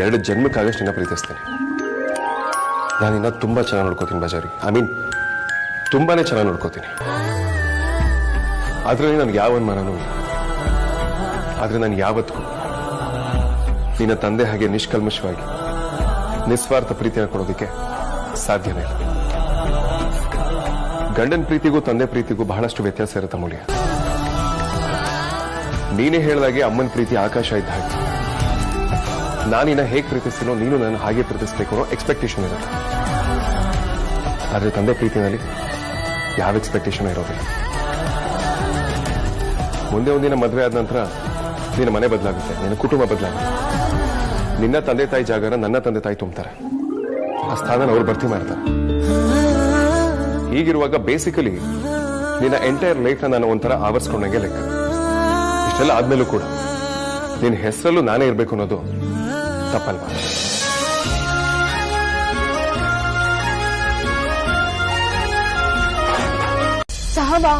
2 ಜನ್ಮಕ್ಕಾಗಷ್ಟು ನಿನ್ನ ಪ್ರೀತಿಸ್ತೀನಿ. ನಾನು ಇನ್ನ ತುಂಬಾ ಚೆನ್ನಾಗಿ ನೋಡ್ಕೋತೀನಿ ಬಜಾರಿ. ಐ ಮೀನ್ ತುಂಬಾನೇ ಚೆನ್ನಾಗಿ ನೋಡ್ಕೋತೀನಿ. ಆದ್ರೆ ನನಗೆ ಯಾವ ಅನುಮಾನನೂ ಇಲ್ಲ. ಆದ್ರೆ ನಾನು ಯಾವತ್ತಿಗೂ ನಿನ್ನ ತಂದೆ ಹಾಗೆ ನಿಷ್ಕಲ್ಮಶವಾಗಿ ನಿಸ್ವಾರ್ಥ ಪ್ರೀತಿಯನ್ನು ಕೊಡೋದಕ್ಕೆ ಸಾಧ್ಯನೇ ಇಲ್ಲ. ಗಂಡನ ಪ್ರೀತಿಗೂ ತಂದೆ ಪ್ರೀತಿಗೂ ಬಹಳಷ್ಟು ವ್ಯತ್ಯಾಸ ಇರುತ್ತೆ ಅಮೂಲ್ಯ. ನೀನೇ ಹೇಳಿದಾಗೆ ಅಮ್ಮನ ಪ್ರೀತಿ ಆಕಾಶ ಇದ್ದ ಹಾಗೆ. ನಾನಿನ್ನ ಹೇಗೆ ಪ್ರೀತಿಸ್ತೀನೋ ನೀನು ನಾನು ಹಾಗೆ ಪ್ರೀತಿಸ್ಬೇಕು ಅನ್ನೋ ಎಕ್ಸ್ಪೆಕ್ಟೇಷನ್ ಇರುತ್ತೆ. ಆದ್ರೆ ತಂದೆ ಪ್ರೀತಿನಲ್ಲಿ ಯಾವ ಎಕ್ಸ್ಪೆಕ್ಟೇಷನ್ ಇರೋದಿಲ್ಲ. ಮುಂದೆ ಒಂದಿನ ಮದುವೆ ಆದ ನಂತರ ನಿನ್ನ ಮನೆ ಬದಲಾಗುತ್ತೆ, ನಿನ್ನ ಕುಟುಂಬ ಬದಲಾಗುತ್ತೆ. ನಿನ್ನ ತಂದೆ ತಾಯಿ ಜಾಗನ ನನ್ನ ತಂದೆ ತಾಯಿ ತುಂಬ್ತಾರೆ. ಆ ಸ್ಥಾನ ಅವ್ರು ಭರ್ತಿ ಮಾಡ್ತಾರೆ. ಹೀಗಿರುವಾಗ ಬೇಸಿಕಲಿ ನಿನ್ನ ಎಂಟೈರ್ ಲೈಫ್ನ ನಾನು ಒಂಥರ ಆವರಿಸ್ಕೊಂಡಂಗೆ ಲೆಕ್ಕ. ಇಷ್ಟೆಲ್ಲ ಆದ್ಮೇಲೂ ಕೂಡ ನಿನ್ನ ಹೆಸರಲ್ಲೂ ನಾನೇ ಇರಬೇಕು ಅನ್ನೋದು ತಪ್ಪಲ್ವಾ? ಸಾವಾ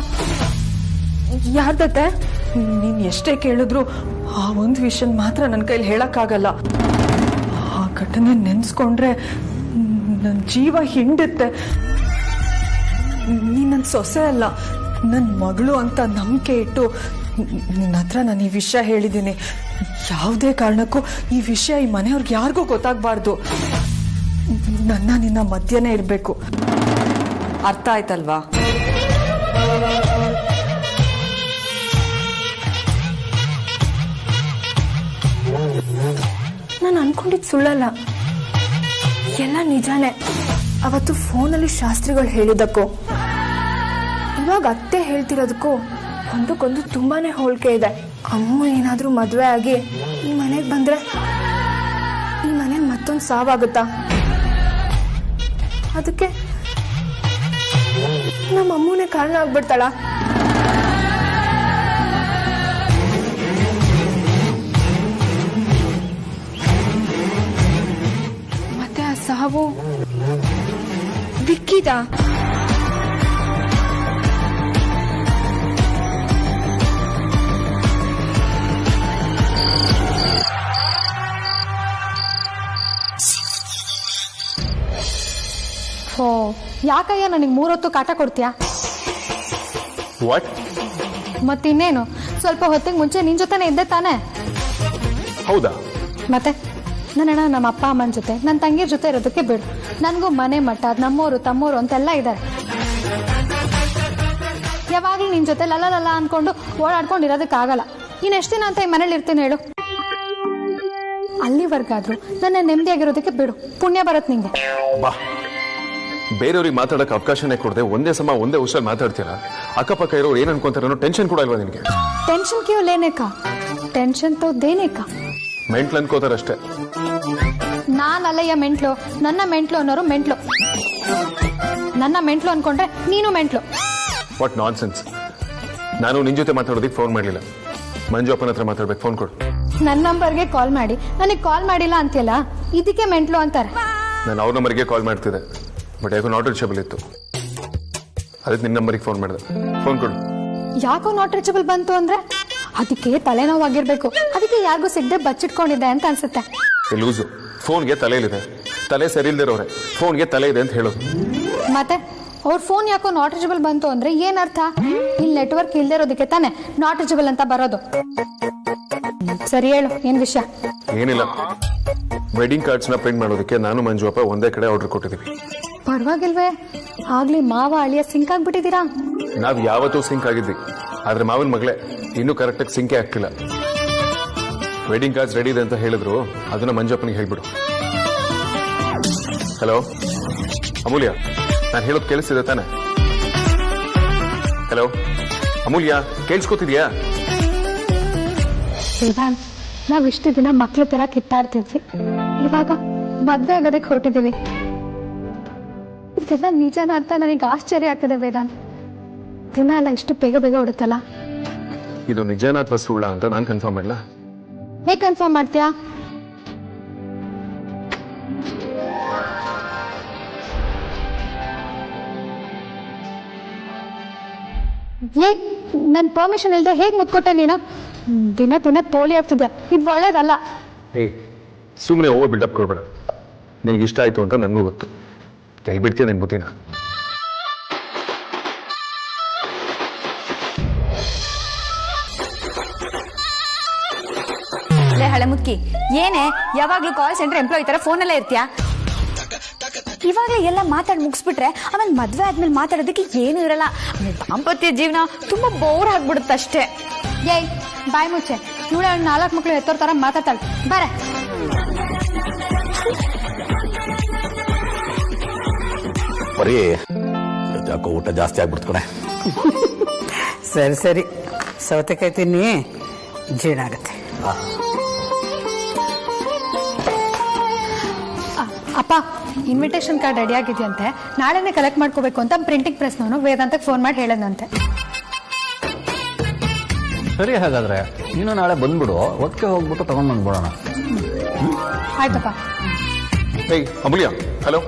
ಯಾರ್ದತ್ತೆ? ನೀನ್ ಎಷ್ಟೇ ಕೇಳಿದ್ರು ಆ ಒಂದು ವಿಷಯ ಮಾತ್ರ ನನ್ನ ಕೈಲಿ ಹೇಳಕ್ಕಾಗಲ್ಲ. ಆ ಘಟನೆ ನೆನ್ಸ್ಕೊಂಡ್ರೆ ನನ್ನ ಜೀವ ಹಿಂಡುತ್ತೆ. ನೀನ್ ನನ್ನ ಸೊಸೆ ಅಲ್ಲ, ನನ್ನ ಮಗಳು ಅಂತ ನಂಬಿಕೆ ಇಟ್ಟು ನಿನ್ನ ಹತ್ರ ನಾನು ಈ ವಿಷಯ ಹೇಳಿದ್ದೀನಿ. ಯಾವುದೇ ಕಾರಣಕ್ಕೂ ಈ ವಿಷಯ ಈ ಮನೆಯವ್ರಿಗೆ ಯಾರಿಗೂ ಗೊತ್ತಾಗಬಾರ್ದು. ನಿನ್ನ ಮಧ್ಯನೇ ಇರಬೇಕು. ಅರ್ಥ ಆಯ್ತಲ್ವಾ? ನಾನು ಅನ್ಕೊಂಡಿದ್ದು ಸುಳ್ಳಲ್ಲ, ಎಲ್ಲ ನಿಜಾನೇ. ಅವತ್ತು ಫೋನಲ್ಲಿ ಶಾಸ್ತ್ರಿಗಳು ಹೇಳಿದ್ದಕ್ಕೂ ಇವಾಗ ಅತ್ತೆ ಹೇಳ್ತಿರೋದಕ್ಕೂ ಒಂದಕ್ಕೊಂದು ತುಂಬಾನೇ ಹೋಲಿಕೆ ಇದೆ. ಅಮ್ಮ ಏನಾದ್ರೂ ಮದುವೆ ಆಗಿ ಈ ಮನೆಗೆ ಬಂದ್ರೆ ಈ ಮನೆಗೆ ಮತ್ತೊಂದು ಸಾವಾಗುತ್ತಾ? ಅದಕ್ಕೆ ನಮ್ಮ ಅಮ್ಮನೇ ಕಾರಣ ಆಗ್ಬಿಡ್ತಾಳ? ಮತ್ತೆ ಆ ಸಾವು ವಿಕ್ಕಿದ? ಓ, ಯಾಕಯ್ಯ ನನಗೆ 3 ಹೊತ್ತು ಕಾಟ ಕೊಡ್ತೀಯಾ? ವಾಟ್? ಮತ್ತಿನ್ನೇನು, ಸ್ವಲ್ಪ ಹೊತ್ತಿಗೆ ಮುಂಚೆ ನಿನ್ ಜೊತೆನೆ ಇದ್ದೆ ತಾನೆ? ಹೌದಾ? ಮತ್ತೆ ನನ್ನ ನಮ್ಮ ಅಪ್ಪ ಅಮ್ಮನ ಜೊತೆ ನನ್ನ ತಂಗಿರ ಜೊತೆ ಇರೋದಕ್ಕೆ ಬಿಡು. ನನಗೂ ಮನೆ ಮಠ, ನಮ್ಮೋರು ತಮ್ಮೋರು ಅಂತೆಲ್ಲ ಇದ್ದಾರೆ. ಯಾವಾಗ್ಲೂ ನಿನ್ ಜೊತೆ ಲಲ್ಲ ಅನ್ಕೊಂಡು ಓಡಾಡ್ಕೊಂಡಿರೋದಕ್ಕಾಗಲ್ಲ. ಇನ್ನು ಎಷ್ಟು ದಿನ ಅಂತ ಈ ಮನೇಲಿ ಇರ್ತೀನಿ ಹೇಳು? ಅಲ್ಲಿವರೆಗಾದ್ರೂ ನನ್ನ ನೆಮ್ಮದಿಯಾಗಿರೋದಕ್ಕೆ ಬಿಡು, ಪುಣ್ಯ ಬರತ್ ನಿಂಗೆ. ಬಾ, ಬೇರೆಯವ್ರಿಗೆ ಮಾತಾಡಕ್ಕೆ ಅವಕಾಶನೇ ಕೊಡದೆ ಒಂದೇ ಸಮ ಒಂದೇ ಉಸಿರಲ್ಲಿ ಮಾತಾಡ್ತೀರಾ? ಅಕ್ಕಪಕ್ಕ ಇರೋರು ಏನ್ ಅನ್ಕೊಂತಾರೋ ಟೆನ್ಷನ್ ಕೂಡ ಇಲ್ವಾ ನಿನಗೆ? ಟೆನ್ಷನ್ ಕ್ಯೂ ಲೇನೇಕ, ಟೆನ್ಷನ್ ತೋ ದೇನೇಕ. ಮೆಂಟ್ಲು ಅನ್ಕೋತಾರಷ್ಟೇ. ನಾನಲ್ಲಯ್ಯ ಮೆಂಟ್ಲು, ನನ್ನ ಮೆಂಟ್ಲು ಅನ್ನೋರು ಮೆಂಟ್ಲು. ನನ್ನ ಮೆಂಟ್ಲು ಅನ್ಕೊಂಡ್ರೆ ನೀನು ಮೆಂಟ್ಲು. What non sense. ನಾನು ನಿನ್ ಜೊತೆ ಮಾತಾಡೋದಕ್ಕೆ ಫೋನ್ ಮಾಡಲಿಲ್ಲ, ಮಂಜು ಅಪ್ಪನ ಹತ್ರ ಮಾತಾಡ್ಬೇಕು. ಫೋನ್ ಕೊಡು. ನನ್ನ ನಂಬರ್ಗೆ ಕಾಲ್ ಮಾಡಿ ನನಗೆ ಕಾಲ್ ಮಾಡಿಲ್ಲ ಅಂತೀಯಲ್ಲ, ಇದಕ್ಕೆ ಮೆಂಟ್ಲು ಅಂತಾರೆ. ನಾನು ಅವ್ರ ನಂಬರ್ಗೆ ಕಾಲ್ ಮಾಡ್ತಿದ್ದೆ, ಬಟ್ ಯಾಕೋ ನಾಟ್ ರೀಚಬಲ್ ಇತ್ತು. ಅದಕ್ಕೆ ನಿನ್ನ ನಂಬರಿಗೆ ಫೋನ್ ಮಾಡಿದೆ. ಫೋನ್ ಕೊಡು. ಯಾಕೋ ನಾಟ್ ರೀಚಬಲ್ ಬಂತು ಅಂದ್ರೆ ಅದಕ್ಕೆ ತಲೆನೋವಾಗಿರ್ಬೇಕು. ಅದಕ್ಕೆ ಯಾರಿಗೂ ಸಿಗದೆ ಬಚ್ಚಿಟ್ಕೊಂಡಿದ್ದೆ ಅಂತ ಅನ್ಸುತ್ತೆ. ಲೂಸು. ಫೋನ್ಗೆ ತಲೆಯಲ್ಲಿದೆ, ತಲೆ ಸರಿ ಇಲ್ದಿರೋರೆ ಫೋನ್ಗೆ ತಲೆ ಇದೆ ಅಂತ ಹೇಳೋದು. ಮತ್ತೆ ಅವ್ರ ಫೋನ್ ಯಾಕೋ ನಾಟ್ ರೀಚಬಲ್ ಬಂತು ಅಂದ್ರೆ ಏನ್ ಅರ್ಥ? ಇಲ್ಲಿ ನೆಟ್ವರ್ಕ್ ಇಲ್ದೇ ಇರೋದಕ್ಕೆ ತಾನೆ ನಾಟ್ ರೀಚಬಲ್ ಅಂತ ಬರೋದು. ಸರಿ ಹೇಳು, ಏನ್ ವಿಷಯ? ಏನಿಲ್ಲ, ವೆಡ್ಡಿಂಗ್ ಕಾರ್ಡ್ಸ್ ನ ಪ್ರಿಂಟ್ ಮಾಡೋದಕ್ಕೆ ನಾನು ಮಂಜು ಅಪ್ಪ ಒಂದೇ ಕಡೆ ಆರ್ಡರ್ ಕೊಟ್ಟಿದ್ದೀವಿ. ಪರವಾಗಿಲ್ವೇ? ಆಗ್ಲಿ ಮಾವ ಅಳಿಯ ಸಿಂಕ್ ಆಗ್ಬಿಟ್ಟಿದ್ದೀರಾ? ನಾವ್ ಯಾವತ್ತೂ ಸಿಂಕ್ ಆಗಿದ್ವಿ, ಆದ್ರೆ ಮಾವನ ಮಗಳೇ ಇನ್ನೂ ಕರೆಕ್ಟಾಗಿ ಸಿಂಕೇ ಆಗ್ತಿಲ್ಲ. ವೆಡ್ಡಿಂಗ್ ಕಾರ್ಡ್ಸ್ ರೆಡಿ ಇದೆ ಅಂತ ಹೇಳಿದ್ರು, ಅದನ್ನ ಮಂಜಪ್ಪನಿಗೆ ಹೇಳ್ಬಿಡು. ಹಲೋ ಅಮೂಲ್ಯ, ನಾನು ಹೇಳೋದು ಕೇಳಿಸ್ತಿದೆ ತಾನೆ? ಹಲೋ ಅಮೂಲ್ಯ, ಕೇಳಿಸ್ಕೊತಿದ್ಯಾ? ನಾವ್ ಇಷ್ಟು ದಿನ ಮಕ್ಳ ತರ ಕಿತ್ತಾಡ್ತಿದ್ವಿ, ಇವಾಗ ಮದ್ವೆ ಆಗೋದಕ್ಕೆ ಹೊರಟಿದೀವಿ. ಇದೆಲ್ಲ ನಿಜನ ಅಂತ ನನಗೆ ಆಶ್ಚರ್ಯ ಆಗ್ತದೆ ವೇದಾಂತ್. ದಿನ ಎಲ್ಲ ಇಷ್ಟು ಬೇಗ ಬೇಗ ಹೊಡುತ್ತಲ್ಲ. ಇದು ನಿಜನ ಅಥವಾ ಸುಳ್ಳ ಅಂತ ನಾನು ಕನ್ಫರ್ಮ್ ಮಾಡಲ್ಲ. ಹೇಗೆ ಕನ್ಫರ್ಮ್ ಮಾಡ್ತೀಯಾ? ನನ್ ಪರ್ಮಿಷನ್ ಇಲ್ದೆ ಹೇಗ್ ಮುತ್ಕೊಟ್ಟೆ ನೀನು? ದಿನ ದಿನ ಪೋಲಿ ಆಗ್ತಿದ್ಯಾ, ಇದು ಒಳ್ಳೇದಲ್ಲ. ಸುಮ್ಮನೆ ಓವರ್ ಬಿಲ್ಡಪ್ ಕೊಡ್ಬೇಡ. ನಿನಗೆ ಇಷ್ಟ ಆಯ್ತು ಅಂತ ನನಗೂ ಗೊತ್ತು. ಕೈ ಬಿಡ್ತೀಯ ನನ್ ಬುದ್ಧಿನ? ಹಳೆ ಮುದ್ಕಿ, ಏನೇ ಯಾವಾಗ್ಲೂ ಕಾಲ್ ಸೆಂಟರ್ ಎಂಪ್ಲಾಯ್ ತರ ಫೋನಲ್ಲೇ ಇರ್ತೀಯಾ? ಇವಾಗಲೇ ಎಲ್ಲ ಮಾತಾಡಿ ಮುಗಿಸ್ಬಿಟ್ರೆ ಆಮೇಲೆ ಮದ್ವೆ ಆದ್ಮೇಲೆ ಮಾತಾಡೋದಕ್ಕೆ ಏನು ಇರಲ್ಲ. ದಾಂಪತ್ಯ ಜೀವನ ತುಂಬಾ ಬೋರ್ ಆಗ್ಬಿಡುತ್ತೆ ಅಷ್ಟೇ. ಏಯ್ ಬಾಯ್ ಮುಚ್ಚೆ, ಇವಳ 4 ಮಕ್ಳು ಎತ್ತೋರ್ ತರ ಮಾತಾಡ್ತಾಳೆ. ಬಾರೆ. ಬರೀ ಯಾಕೋ ಊಟ ಜಾಸ್ತಿ ಆಗ್ಬಿಡ್ತು ಕಣೆ. ಸರಿ ಸರಿ, ಸೌತೆಕಾಯಿ ತಿನ್ನಿ, ಜೀರ್ಣ ಆಗತ್ತೆ. ಅಪ್ಪ, ಇನ್ವಿಟೇಷನ್ ಕಾರ್ಡ್ ರೆಡಿ ಆಗಿದೆಯಂತೆ, ನಾಳೆನೆ ಕಲೆಕ್ಟ್ ಮಾಡ್ಕೋಬೇಕು ಅಂತ ಪ್ರಿಂಟಿಂಗ್ ಪ್ರೆಸ್ನವನು ವೇದಾಂತಕ್ಕೆ ಫೋನ್ ಮಾಡಿ ಹೇಳದಂತೆ. ಸರಿ, ಹಾಗಾದ್ರೆ ನೀನು ನಾಳೆ ಬಂದ್ಬಿಡು, ಒಟ್ಟಿಗೆ ಹೋಗ್ಬಿಟ್ಟು ತಗೊಂಡ್ ಬಂದ್ಬಿಡೋಣ. ಆಯ್ತಪ್ಪ. ಏಯ್ ಅಮೂಲ್ಯ, ಹಲೋ.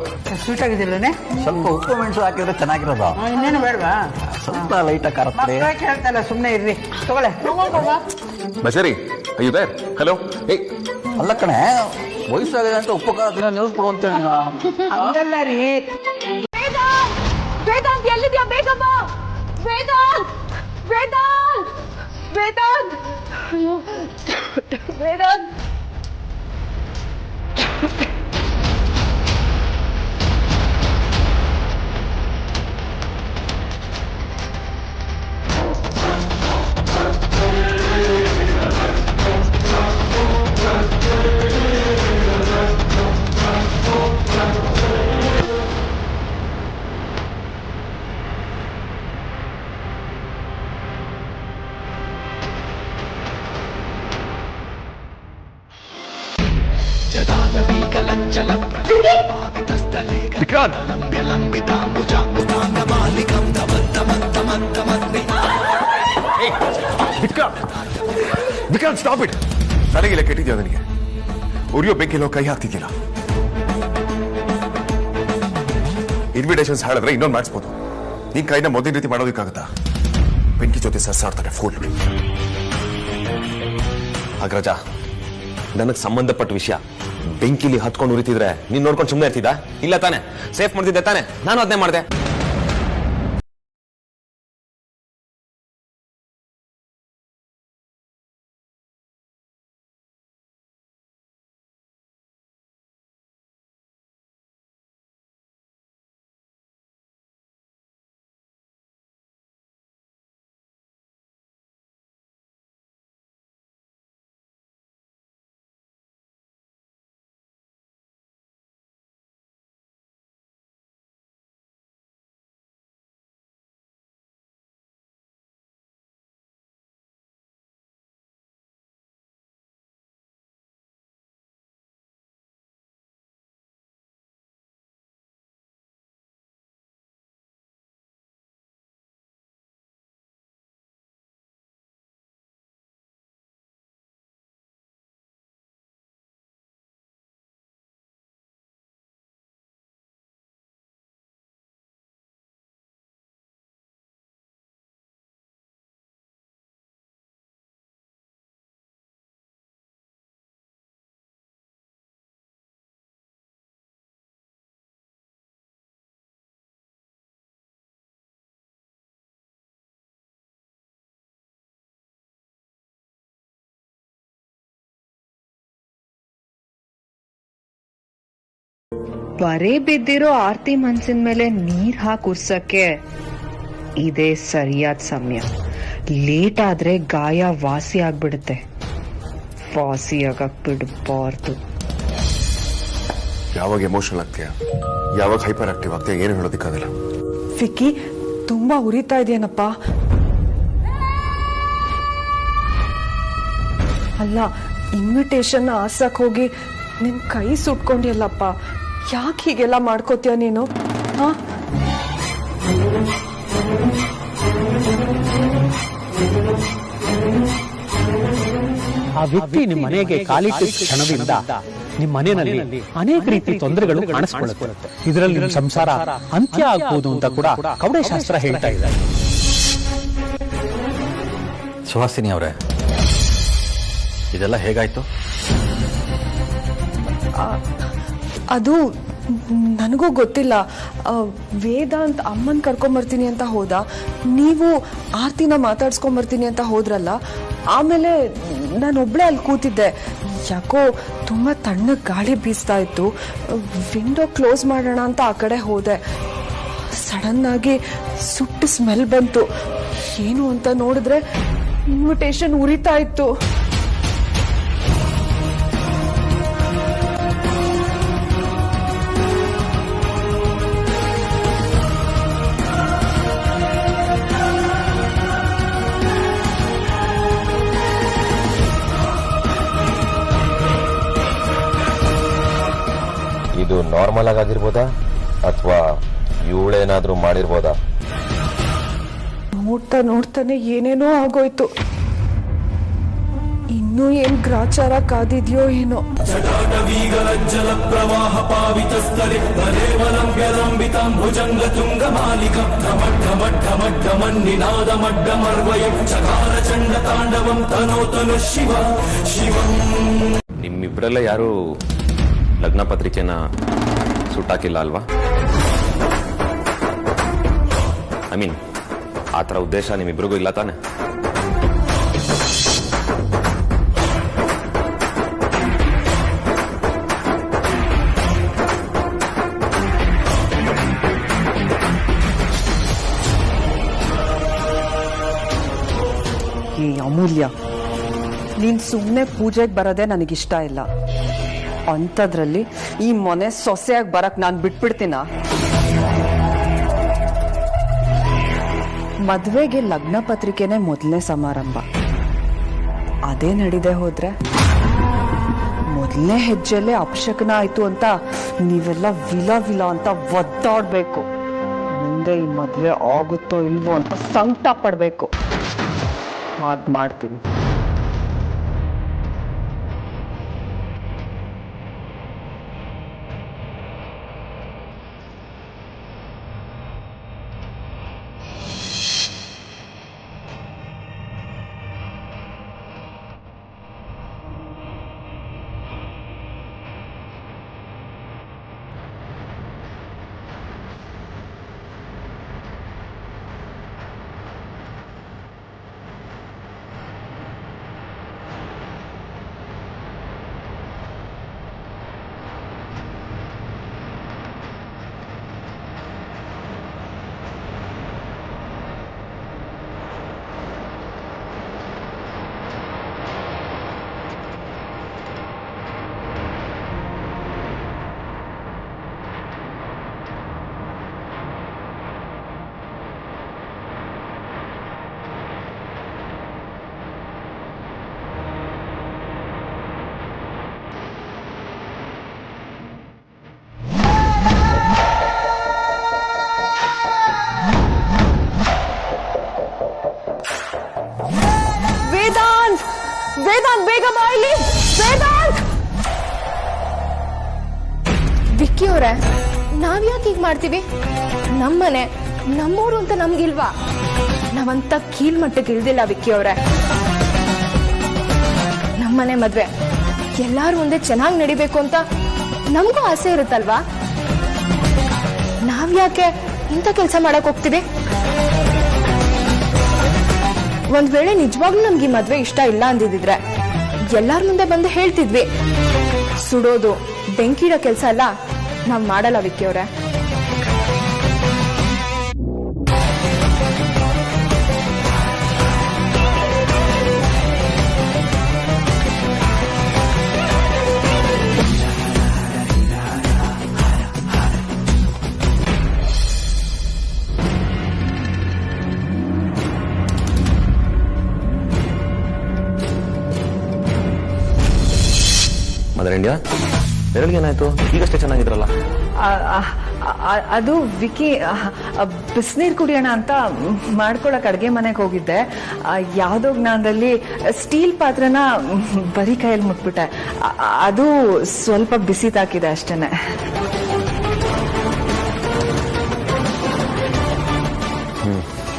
ಸ್ವೀಟ್ ಆಗಿದ್ದಿಲ್ಲನೆ? ಸ್ವಲ್ಪ ಉಪ್ಪು ಮೆಣಸು ಹಾಕಿದ್ರೆ ಚೆನ್ನಾಗಿರೋದು. ಇನ್ನೇನು ಬೇಡವಾ? ಸ್ವಲ್ಪ ಲೈಟ್ ಆಗಿ ಹೇಳ್ತಲ್ಲ, ಸುಮ್ಮನೆ ಇರ್ರಿ. ತಗೊಳ್ಳೆ. ಬಸರಿ, ಅಯ್ಯೋ ದೇರ್. ಹಲೋ. ಏಯ್ ಅಲ್ಲ ಕಣೆ, ವಯಸ್ಸಾಗಿದೆ ಅಂತ ಉಪ್ಪು ಖಾರ ತಿನ್ನೋ ನಿಲ್ಲಿಸ್ಬಿಡು ಅಂತ. ಹಂಗಲ್ಲ ರೀ. ವೇದಾಂತ್ ಎಲ್ಲಿದ್ಯಾ? ಬೇಗಮ್ಮ. ವೇದಾಂತ್, ವೇದಾಂತ್, ವೇದಾಂತ್, ವೇದಾಂತ್. Vikrant, Vikrant stop it. ತಲೆಗೆಲ್ಲ ಕೆಟ್ಟಿದ್ಯಾ ನನಗೆ? ಉರಿಯೋ ಬೆಂಕಿಲೋ ಕೈ ಹಾಕ್ತಿದ್ಯಲ್ಲ. ಇನ್ವಿಟೇಷನ್ಸ್ ಹಾಳಿದ್ರೆ ಇನ್ನೊಂದು ಮಾಡಿಸ್ಬೋದು. ನಿನ್ ಕೈನ ಮೊದಲಿನ ರೀತಿ ಮಾಡೋದಕ್ಕಾಗತ್ತಾ? ಬೆಂಕಿ ಜೊತೆ ಸರ್ಸಾಡ್ತಾನೆ ಫುಲ್. ಅಗ್ರಜ, ನನಗೆ ಸಂಬಂಧಪಟ್ಟ ವಿಷಯ. ಬೆಂಕಿಲಿ ಹತ್ಕೊಂಡು ಉರಿತಿದ್ರೆ ನೀನ್ ನೋಡ್ಕೊಂಡು ಸುಮ್ಮನೆ ಇರ್ತಿದ್ದ? ಇಲ್ಲ ತಾನೆ? ಸೇಫ್ ಮಾಡ್ತಿದ್ದೆ ತಾನೆ? ನಾನು ಅದನ್ನೇ ಮಾಡಿದೆ. ಬರೇ ಬಿದ್ದಿರೋ ಆರ್ತಿ ಮನ್ಸಿನ ಮೇಲೆ ನೀರ್ ಹಾಕಿ ಉರ್ಸಕ್ಕೆ ಇದೇ ಸರಿಯಾದ ಸಮಯ. ಲೇಟ್ ಆದ್ರೆ ಗಾಯ ವಾಸಿ ಆಗ್ಬಿಡುತ್ತೆ. ವಾಸಿ ಆಗಕ್ ಬಿಡಬಾರ್ದು. ಯಾವಾಗ ಎಮೋಷನಲ್ ಆಗ್ತೀಯ, ಯಾವಾಗ ಹೈಪರ್ ಆಕ್ಟಿವ್ ಆಗ್ತೀಯ, ಏನು ಹೇಳೋದಕ್ಕಾಗಲ್ಲ. ವಿಕ್ಕಿ, ತುಂಬಾ ಉರಿತಾ ಇದೆಯೇನಪ್ಪ? ಅಲ್ಲ, ಇನ್ವಿಟೇಷನ್ ಆಸಕ್ ಹೋಗಿ ನಿನ್ ಕೈ ಸುಟ್ಕೊಂಡಿಯಲ್ಲಪ್ಪ. ಯಾಕೆ ಹೀಗೆಲ್ಲ ಮಾಡ್ಕೋತೀಯ ನೀನು? ಹಾ, ಆ ವ್ಯಕ್ತಿ ನಿಮ್ಮ ಮನೆಗೆ ಕಾಲಿಟ್ಟಿದ್ದ ಕ್ಷಣದಿಂದ ನಿಮ್ಮ ಮನೆಯಲ್ಲಿ ಅನೇಕ ರೀತಿ ತೊಂದರೆಗಳು ಕಾಣಿಸ್ಕೊಳ್ಳುತ್ತೆ. ಇದರಲ್ಲಿ ನಿಮ್ಮ ಸಂಸಾರ ಅಂತ್ಯ ಆಗ್ಬಹುದು ಅಂತ ಕೂಡ ಕವಡೆ ಶಾಸ್ತ್ರ ಹೇಳ್ತಾ ಇದೆ. ಸುಹಾಸಿನಿ ಅವರೇ, ಇದೆಲ್ಲ ಹೇಗಾಯ್ತು? ಅದು ನನಗೂ ಗೊತ್ತಿಲ್ಲ. ವೇದಾಂತ್ ಅಮ್ಮನ್ ಕರ್ಕೊಂಬರ್ತೀನಿ ಅಂತ ಹೋದ, ನೀವು ಆರ್ತಿನ ಮಾತಾಡ್ಸ್ಕೊಂಬರ್ತೀನಿ ಅಂತ ಹೋದ್ರಲ್ಲ. ಆಮೇಲೆ ನಾನೊಬ್ಳೆ ಅಲ್ಲಿ ಕೂತಿದ್ದೆ. ಯಾಕೋ ತುಂಬಾ ತಣ್ಣಗೆ ಗಾಳಿ ಬೀಸ್ತಾ ಇತ್ತು. ವಿಂಡೋ ಕ್ಲೋಸ್ ಮಾಡೋಣ ಅಂತ ಆ ಕಡೆ ಹೋದೆ. ಸಡನ್ ಆಗಿ ಸುಟ್ಟು ಸ್ಮೆಲ್ ಬಂತು. ಏನು ಅಂತ ನೋಡಿದ್ರೆ ಇನ್ವಿಟೇಷನ್ ಉರಿತಾ ಇತ್ತು. ಇದು ನಾರ್ಮಲ್ ಆಗಿರ್ಬೋದಾ ಅಥವಾ ಇವಳೇನಾದ್ರೂ ಮಾಡಿರ್ಬೋದಾ? ನೋಡ್ತಾ ನೋಡ್ತಾನೆ ಏನೇನೋ ಆಗೋಯ್ತು. ಈ ಇನ್ನೂ ಏನ್ ಗ್ರಾಚಾರ ಕಾದಿದ್ಯೋ ಏನೋ. ನಿಮ್ಮಿಬ್ರಲ್ಲೇ ಯಾರು ಲಗ್ನ ಪತ್ರಿಕೆನ ಸುಟ್ಟಾಕಿಲ್ಲ ಅಲ್ವಾ? ಐ ಮೀನ್ ಆ ಥರ ಉದ್ದೇಶ ನಿಮ್ಮಿಬ್ರಿಗೂ ಇಲ್ಲ ತಾನೆ? ಈ ಅಮೂಲ್ಯ, ನೀನ್ ಸುಮ್ಮನೆ ಪೂಜೆಗೆ ಬರೋದೇ ನನಗಿಷ್ಟ ಇಲ್ಲ. ಅಂಥದ್ರಲ್ಲಿ ಈ ಮೊನೆ ಸೊಸೆಯಾಗಿ ಬರಕ್ ನಾನು ಬಿಟ್ಬಿಡ್ತೀನ? ಮದ್ವೆಗೆ ಲಗ್ನ ಪತ್ರಿಕೆನೆ ಮೊದಲನೇ ಸಮಾರಂಭ. ಅದೇ ನಡೀದೆ ಹೋದ್ರೆ ಮೊದಲನೇ ಹೆಜ್ಜೆಲ್ಲೇ ಅಪಶಕನ ಆಯ್ತು ಅಂತ ನೀವೆಲ್ಲ ವಿಲ ವಿಲ ಅಂತ ಒದ್ದಾಡ್ಬೇಕು. ಮುಂದೆ ಈ ಮದ್ವೆ ಆಗುತ್ತೋ ಇಲ್ವೋ ಅಂತ ಸಂಕಟ ಪಡ್ಬೇಕು. ಮಾಡ್ತೀನಿ. ವೇದಾಂತ್, ಬೇಗ ಬಾ ಇಲ್ಲಿ. ವೇದಾಂತ್! ವಿಕ್ಕಿ ಅವ್ರೆ, ನಾವ್ಯಾಕೆ ಹೀಗ್ ಮಾಡ್ತೀವಿ? ನಮ್ಮನೆ ನಮ್ಮೂರು ಅಂತ ನಮ್ಗಿಲ್ವಾ? ನಾವಂತ ಕೀಳ್ ಮಟ್ಟಕ್ಕೆ ಇಳ್ದಿಲ್ಲ ವಿಕ್ಕಿ ಅವ್ರೆ. ನಮ್ಮನೆ ಮದ್ವೆ ಎಲ್ಲಾರು ಮುಂದೆ ಚೆನ್ನಾಗಿ ನಡಿಬೇಕು ಅಂತ ನಮಗೂ ಆಸೆ ಇರುತ್ತಲ್ವಾ? ನಾವ್ಯಾಕೆ ಇಂಥ ಕೆಲಸ ಮಾಡಕ್ ಹೋಗ್ತೀವಿ? ಒಂದ್ ವೇಳೆ ನಿಜವಾಗ್ಲೂ ನಮ್ಗೆ ಈ ಮದ್ವೆ ಇಷ್ಟ ಇಲ್ಲ ಅಂದಿದ್ರೆ ಎಲ್ಲಾರ ಮುಂದೆ ಬಂದು ಹೇಳ್ತಿದ್ವಿ. ಸುಡೋದು, ಬೆಂಕಿಡೋ ಕೆಲಸ ಎಲ್ಲ ನಾವ್ ಮಾಡಲ್ಲ ವಿಕ್ಕಿ ಅವ್ರೆ. ಮದರ್ ಇಂಡಿಯಾ, ಬೆರಳಿಗೇನಾಯ್ತು? ಈಗಷ್ಟೇ ಚೆನ್ನಾಗಿದ್ರಲ್ಲ. ಅದು ವಿಕಿ ಬಿಸಿನೀರು ಕುಡಿಯೋಣ ಅಂತ ಮಾಡ್ಕೊಳಕ್ ಅಡ್ಗೆ ಮನೆಗೆ ಹೋಗಿದ್ದೆ. ಯಾವ್ದೋ ಜ್ಞಾನದಲ್ಲಿ ಸ್ಟೀಲ್ ಪಾತ್ರನ ಬರೀ ಕೈಯಲ್ಲಿ ಮುಟ್ಬಿಟ್ಟೆ. ಅದು ಸ್ವಲ್ಪ ಬಿಸಿ ತಾಕಿದೆ ಅಷ್ಟೇನೆ.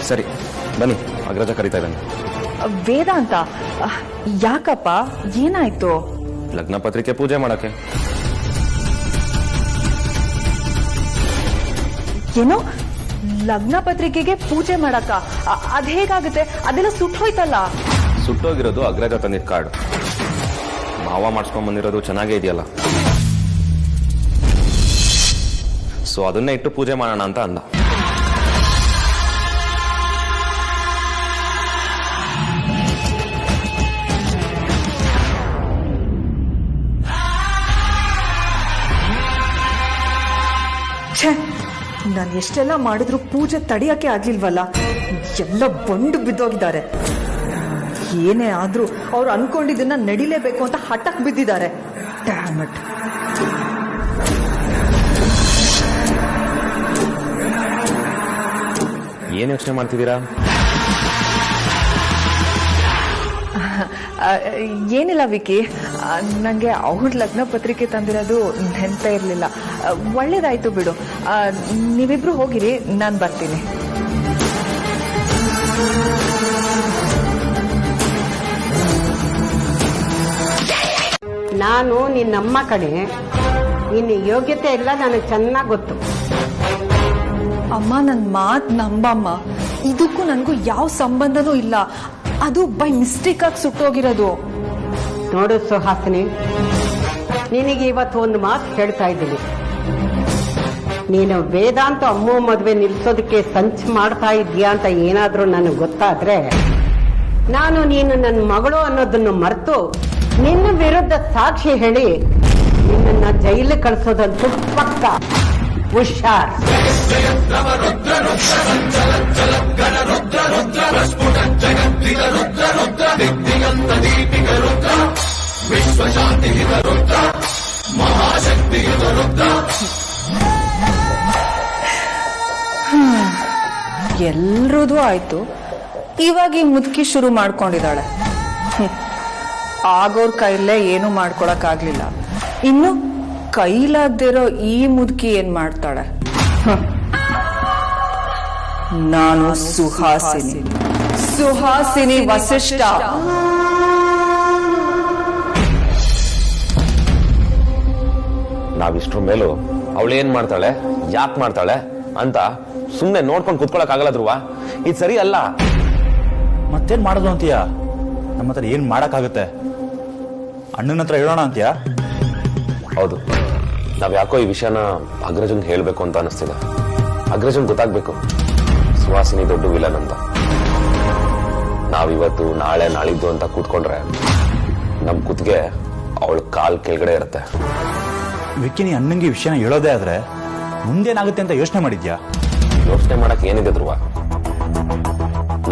ಸರಿ ಬನ್ನಿ, ಅಗ್ರಜ ಕರೀತಾ ಇದ್ದಾನೆ. ವೇದಾಂತ, ಯಾಕಪ್ಪ, ಏನಾಯ್ತು? ಲಗ್ನ ಪತ್ರಿಕೆ ಪೂಜೆ ಮಾಡಕ್ಕೆ. ಏನೋ ಲಗ್ನ ಪತ್ರಿಕೆಗೆ ಪೂಜೆ ಮಾಡಕ? ಅದ್ ಹೇಗಾಗುತ್ತೆ? ಅದೆಲ್ಲ ಸುಟ್ಟೋಯ್ತಲ್ಲ. ಸುಟ್ಟೋಗಿರೋದು ಅಗ್ರಜ ತಂದಿದ್ದ ಕಾರ್ಡ್. ಮಾವ ಮಾಡಿಸ್ಕೊಂಡ್ ಬಂದಿರೋದು ಚೆನ್ನಾಗೇ ಇದೆಯಲ್ಲ, ಸೊ ಅದನ್ನೇ ಇಟ್ಟು ಪೂಜೆ ಮಾಡೋಣ ಅಂತ ಅಂದ. ನಾನು ಎಷ್ಟೆಲ್ಲ ಮಾಡಿದ್ರು ಪೂಜೆ ತಡೆಯಕ್ಕೆ ಆಗ್ಲಿಲ್ವಲ್ಲ. ಎಲ್ಲ ಬಂಡು ಬಿದ್ದೋಗಿದ್ದಾರೆ. ಏನೇ ಆದ್ರೂ ಅವ್ರು ಅನ್ಕೊಂಡಿದ್ದನ್ನ ನಡಿಲೇಬೇಕು ಅಂತ ಹಠಕ್ ಬಿದ್ದಿದ್ದಾರೆ. ಏನ್ ಯೋಚನೆ ಮಾಡ್ತಿದ್ದೀರಾ? ಏನಿಲ್ಲ ವಿಕಿ, ನನಗೆ ಅವ್ರ ಲಗ್ನ ಪತ್ರಿಕೆ ತಂದಿರೋದು ನೆನಪೇ ಇರಲಿಲ್ಲ. ಒಳ್ಳೇದಾಯ್ತು ಬಿಡು. ನೀವಿಬ್ರು ಹೋಗಿರಿ, ನಾನು ಬರ್ತೀನಿ. ನಾನು ನಿನ್ನಮ್ಮ ಕಡೆ, ನಿನ್ನ ಯೋಗ್ಯತೆ ಎಲ್ಲ ನನಗೆ ಚೆನ್ನಾಗಿ ಗೊತ್ತು. ಅಮ್ಮ, ನನ್ನ ಮಾತು ನಂಬಮ್ಮ. ಇದಕ್ಕೂ ನನಗೂ ಯಾವ ಸಂಬಂಧನೂ ಇಲ್ಲ. ಅದು ಬೈ ಮಿಸ್ಟೇಕ್ ಆಗಿ ಸುಟ್ಟೋಗಿರೋದು. ನೋಡು ಸುಹಾಸಿನಿ, ನಿನಗೆ ಇವತ್ತು ಒಂದು ಮಾತು ಹೇಳ್ತಾ ಇದ್ದೀನಿ. ನೀನು ವೇದಾಂತ ಅಮ್ಮು ಮದುವೆ ನಿಲ್ಸೋದಕ್ಕೆ ಸಂಚು ಮಾಡ್ತಾ ಇದೀಯಾ ಅಂತ ಏನಾದ್ರೂ ನನಗೆ ಗೊತ್ತಾದ್ರೆ, ನಾನು ನೀನು ನನ್ನ ಮಗಳು ಅನ್ನೋದನ್ನು ಮರೆತು ನಿನ್ನ ವಿರುದ್ಧ ಸಾಕ್ಷಿ ಹೇಳಿ ನಿನ್ನನ್ನ ಜೈಲಿಗೆ ಕಳಿಸೋದಂತೂ ಪಕ್ಕ. ಹುಷಾರ್. ಎಲ್ರದೂ ಆಯ್ತು. ಇವಾಗ ಈ ಮುದುಕಿ ಶುರು ಮಾಡ್ಕೊಂಡಿದ್ದಾಳೆ. ಆಗೋರ್ ಕೈಲೇ ಏನು ಮಾಡ್ಕೊಳಕ್ಕಾಗ್ಲಿಲ್ಲ, ಇನ್ನು ಕೈಲಾಗ್ದಿರೋ ಈ ಮುದುಕಿ ಏನ್ ಮಾಡ್ತಾಳೆ? ನಾನು ಸುಹಾಸಿನಿ ವಸಿಷ್ಠ. ನಾವಿಷ್ಟ್ರ ಮೇಲೂ ಅವಳು ಏನ್ ಮಾಡ್ತಾಳೆ, ಯಾಕೆ ಮಾಡ್ತಾಳೆ ಅಂತ ಸುಮ್ನೆ ನೋಡ್ಕೊಂಡು ಕುತ್ಕೊಳಕ್ ಆಗಲ್ಲ ಧ್ರುವ. ಇದು ಸರಿ ಅಲ್ಲ. ಮತ್ತೇನ್ ಮಾಡೋದು ಅಂತೀಯ? ನಮ್ಮ ಹತ್ರ ಏನ್ ಮಾಡಕ್ಕಾಗತ್ತೆ? ಅಣ್ಣನ ಹತ್ರ ಹೇಳೋಣ ಅಂತೀಯ? ಹೌದು, ನಾವ್ ಯಾಕೋ ಈ ವಿಷಯನ ಅಗ್ರಜನ್ ಹೇಳ್ಬೇಕು ಅಂತ ಅನಿಸ್ತಿದೆ. ಅಗ್ರಜನ್ ಗೊತ್ತಾಗ್ಬೇಕು ಸುಹಾಸಿನಿ ದೊಡ್ಡ ವಿಲನ್ ಅಂತ. ನಾವಿವತ್ತು ನಾಳೆ ನಾಳಿದ್ದು ಅಂತ ಕೂತ್ಕೊಂಡ್ರೆ ನಮ್ ಕುತ್ತಿಗೆ ಅವಳ ಕಾಲ್ ಕೆಳಗಡೆ ಇರುತ್ತೆ. ವಿಕ್ಕಿ, ನೀ ಅಣ್ಣಂಗೆ ಈ ವಿಷಯನ ಹೇಳೋದೇ ಆದ್ರೆ ಮುಂದೇನಾಗುತ್ತೆ ಅಂತ ಯೋಚನೆ ಮಾಡಿದ್ಯಾ? ಯೋಚನೆ ಮಾಡಕ್ ಏನಿದೆ ಧ್ರುವ?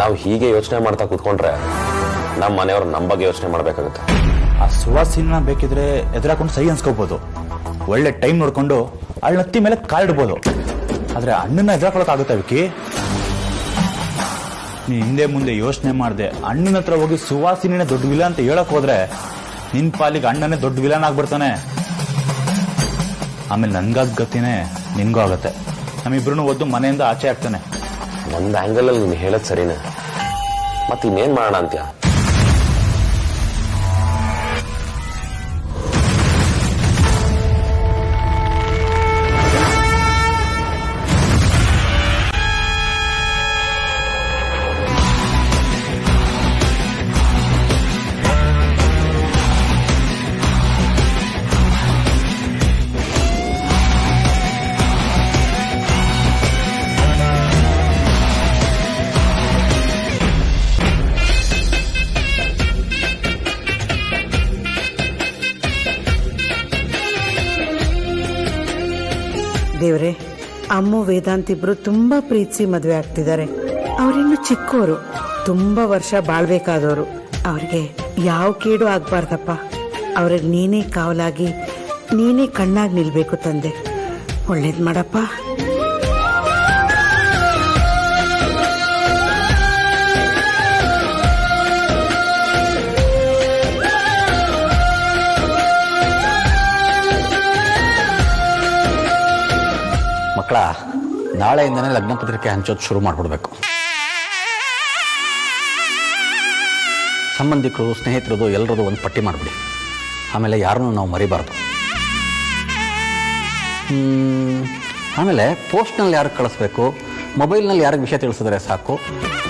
ನಾವು ಹೀಗೆ ಯೋಚನೆ ಮಾಡ್ತಾ ಕೂತ್ಕೊಂಡ್ರೆ ನಮ್ಮ ಮನೆಯವ್ರು ನಮ್ಮ ಬಗ್ಗೆ ಯೋಚನೆ ಮಾಡ್ಬೇಕಾಗುತ್ತೆ. ಆ ಸುವಾಸಿನ ಬೇಕಿದ್ರೆ ಎದುರಾಕೊಂಡು ಸಹಿ ಅನ್ಸ್ಕೋಬಹುದು, ಒಳ್ಳೆ ಟೈಮ್ ನೋಡ್ಕೊಂಡು ಅವಳ ನತ್ತಿ ಮೇಲೆ ಕಾಲಿಡ್ಬೋದು. ಆದ್ರೆ ಅಣ್ಣನ ಎದುರಾಕೊಳಕ್ಕಾಗುತ್ತೆ ವಿಕ್ಕಿ? ನೀ ಹಿಂದೆ ಮುಂದೆ ಯೋಚನೆ ಮಾಡ್ದೆ ಅಣ್ಣನ ಹತ್ರ ಹೋಗಿ ಸುವಾಸಿನಿನೇ ದೊಡ್ಡ ವಿಲನ್ ಅಂತ ಹೇಳಕ್ ಹೋದ್ರೆ ನಿನ್ ಪಾಲಿಗೆ ಅಣ್ಣನೇ ದೊಡ್ಡ ವಿಲನ್ ಆಗ್ಬಿಡ್ತಾನೆ. ಆಮೇಲೆ ನನ್ಗಾದ ಗತಿನೇ ನಿನ್ಗೂ ಆಗತ್ತೆ. ನಮ್ಮಿಬ್ರು ಒದ್ದು ಮನೆಯಿಂದ ಆಚೆ ಆಗ್ತಾನೆ. ಒಂದ್ ಆಂಗಲ್ ಅಲ್ಲಿ ನೀನು ಹೇಳದ್ ಸರಿನೇ, ಮತ್ ಇನ್ನೇನ್ ಮಾಡೋಣ ಅಂತ್ಯ? ದೇವ್ರೆ, ಅಮ್ಮು ವೇದಾಂತ್ ಇಬ್ರು ತುಂಬಾ ಪ್ರೀತಿಸಿ ಮದುವೆ ಆಗ್ತಿದ್ದಾರೆ. ಅವರಿನ್ನು ಚಿಕ್ಕೋರು, ತುಂಬಾ ವರ್ಷ ಬಾಳ್ಬೇಕಾದವರು. ಅವ್ರಿಗೆ ಯಾವ ಕೇಡು ಆಗ್ಬಾರ್ದಪ್ಪ. ಅವ್ರಿಗೆ ನೀನೇ ಕಾವಲಾಗಿ, ನೀನೇ ಕಣ್ಣಾಗಿ ನಿಲ್ಬೇಕು ತಂದೆ. ಒಳ್ಳೇದ್ ಮಾಡಪ್ಪ. ಮಕ್ಕಳ, ನಾಳೆಯಿಂದನೇ ಲಗ್ನ ಪತ್ರಿಕೆ ಹಂಚೋದು ಶುರು ಮಾಡಿಬಿಡ್ಬೇಕು. ಸಂಬಂಧಿಕರು, ಸ್ನೇಹಿತರದು ಎಲ್ಲರದು ಒಂದು ಪಟ್ಟಿ ಮಾಡಿಬಿಡಿ. ಆಮೇಲೆ ಯಾರನ್ನೂ ನಾವು ಮರಿಬಾರ್ದು. ಆಮೇಲೆ ಪೋಸ್ಟ್ನಲ್ಲಿ ಯಾರಿಗೆ ಕಳಿಸ್ಬೇಕು, ಮೊಬೈಲ್ನಲ್ಲಿ ಯಾರಿಗೆ ವಿಷಯ ತಿಳಿಸಿದ್ರೆ ಸಾಕು,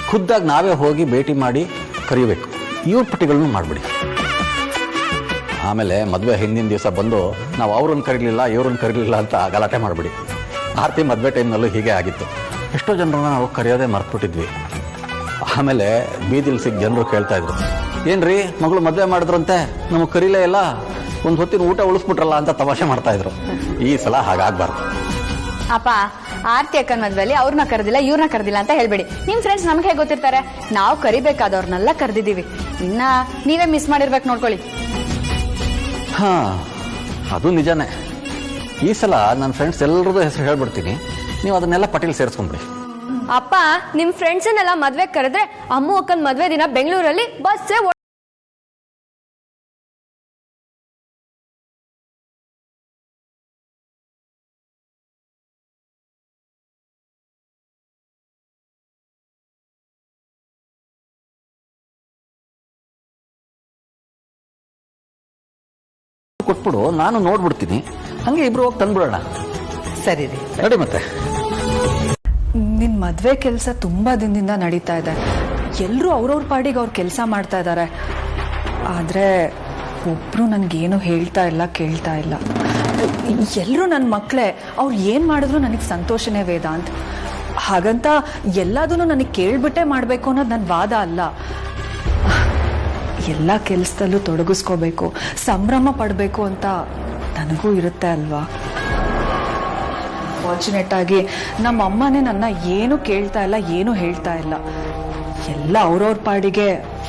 ಖುದ್ದಾಗಿ ನಾವೇ ಹೋಗಿ ಭೇಟಿ ಮಾಡಿ ಕರಿಬೇಕು. ಇವ್ರ ಪಟ್ಟಿಗಳನ್ನು ಮಾಡಿಬಿಡಿ. ಆಮೇಲೆ ಮದುವೆ ಹಿಂದಿನ ದಿವಸ ಬಂದು ನಾವು ಅವ್ರನ್ನ ಕರೀಲಿಲ್ಲ ಇವ್ರನ್ನ ಕರೀಲಿಲ್ಲ ಅಂತ ಗಲಾಟೆ ಮಾಡಿಬಿಡಿ. ಆರ್ತಿ ಮದುವೆ ಟೈಮ್ನಲ್ಲೂ ಹೀಗೆ ಆಗಿತ್ತು. ಎಷ್ಟೋ ಜನರನ್ನ ನಾವು ಕರೆಯೋದೇ ಮರ್ತ್ಬಿಟ್ಟಿದ್ವಿ. ಆಮೇಲೆ ಬೀದಿಲ್ ಸಿಕ್ಕ ಜನರು ಕೇಳ್ತಾ ಇದ್ರು, ಏನ್ರಿ ಮಗಳು ಮದುವೆ ಮಾಡಿದ್ರಂತೆ, ನಮಗೆ ಕರೀಲೇ ಇಲ್ಲ, ಒಂದು ಹೊತ್ತಿನ ಊಟ ಉಳಿಸ್ಬಿಟ್ರಲ್ಲ ಅಂತ ತಮಾಷೆ ಮಾಡ್ತಾ ಇದ್ರು. ಈ ಸಲ ಹಾಗಾಗ್ಬಾರ್ದು. ಅಪ್ಪ, ಆರ್ತಿ ಅಕ್ಕನ ಮದ್ವೆಲಿ ಅವ್ರನ್ನ ಕರೆದಿಲ್ಲ ಇವ್ರನ್ನ ಕರೆದಿಲ್ಲ ಅಂತ ಹೇಳ್ಬೇಡಿ. ನಿಮ್ ಫ್ರೆಂಡ್ಸ್ ನಮ್ಗೆ ಹೇಗೆ ಗೊತ್ತಿರ್ತಾರೆ? ನಾವು ಕರಿಬೇಕಾದವ್ರನ್ನೆಲ್ಲ ಕರೆದಿದ್ದೀವಿ. ಇನ್ನ ನೀವೇ ಮಿಸ್ ಮಾಡಿರ್ಬೇಕು, ನೋಡ್ಕೊಳ್ಳಿ. ಹಾ, ಅದು ನಿಜಾನೇ. ಈ ಸಲ ನನ್ನ ಫ್ರೆಂಡ್ಸ್ ಎಲ್ಲರದ್ದು ಹೆಸರು ಹೇಳ್ಬಿಡ್ತೀನಿ, ನೀವು ಅದನ್ನೆಲ್ಲ ಪಟ್ಟಿಲಿ ಸೇರಿಸ್ಕೊಂಬಿಡಿ. ಅಪ್ಪ, ನಿಮ್ ಫ್ರೆಂಡ್ಸನ್ನೆಲ್ಲ ಮದ್ವೆ ಕರೆದ್ರೆ ಅಮ್ಮು ಅಕ್ಕನ ಮದ್ವೆ ದಿನ ಬೆಂಗಳೂರಲ್ಲಿ ಬಸ್ಸೇ ಕೊಟ್ಬಿಡು, ನಾನು ನೋಡ್ಬಿಡ್ತೀನಿ, ಹಂಗೆ ಇಬ್ರು ಹೋಗಿ ತಂದ್ಬಿಡೋಣ. ಸರಿ ರೀ. ನೋಡಿ ಮತ್ತೆ ನಿನ್ ಮದ್ವೆ ಕೆಲಸ ತುಂಬಾ ದಿನದಿಂದ ನಡೀತಾ ಇದೆ. ಎಲ್ರೂ ಅವ್ರವ್ರ ಪಾಡಿಗೆ ಅವ್ರ ಕೆಲಸ ಮಾಡ್ತಾ ಇದ್ದಾರೆ. ಆದ್ರೆ ಒಬ್ರು ನನ್ಗೇನು ಹೇಳ್ತಾ ಇಲ್ಲ, ಕೇಳ್ತಾ ಇಲ್ಲ. ಎಲ್ರೂ ನನ್ನ ಮಕ್ಕಳೇ, ಅವ್ರು ಏನ್ ಮಾಡಿದ್ರು ನನಗೆ ಸಂತೋಷನೇ ವೇದಾಂತ್. ಹಾಗಂತ ಎಲ್ಲದನ್ನು ನನಗೆ ಕೇಳ್ಬಿಟ್ಟೆ ಮಾಡ್ಬೇಕು ಅನ್ನೋದು ನನ್ನ ವಾದ ಅಲ್ಲ. ಎಲ್ಲ ಕೆಲಸದಲ್ಲೂ ತೊಡಗಿಸ್ಕೋಬೇಕು, ಸಂಭ್ರಮ ಪಡಬೇಕು ಅಂತ ನನಗೂ ಇರುತ್ತೆ ಅಲ್ವಾ. ಫಾರ್ಚುನೇಟ್ ಆಗಿ ನಮ್ಮ ಅಮ್ಮನೇ ನನ್ನ ಏನು ಕೇಳ್ತಾ ಇಲ್ಲ, ಏನು ಹೇಳ್ತಾ ಇಲ್ಲ. ಎಲ್ಲ ಅವ್ರವ್ರ ಪಾಡಿಗೆ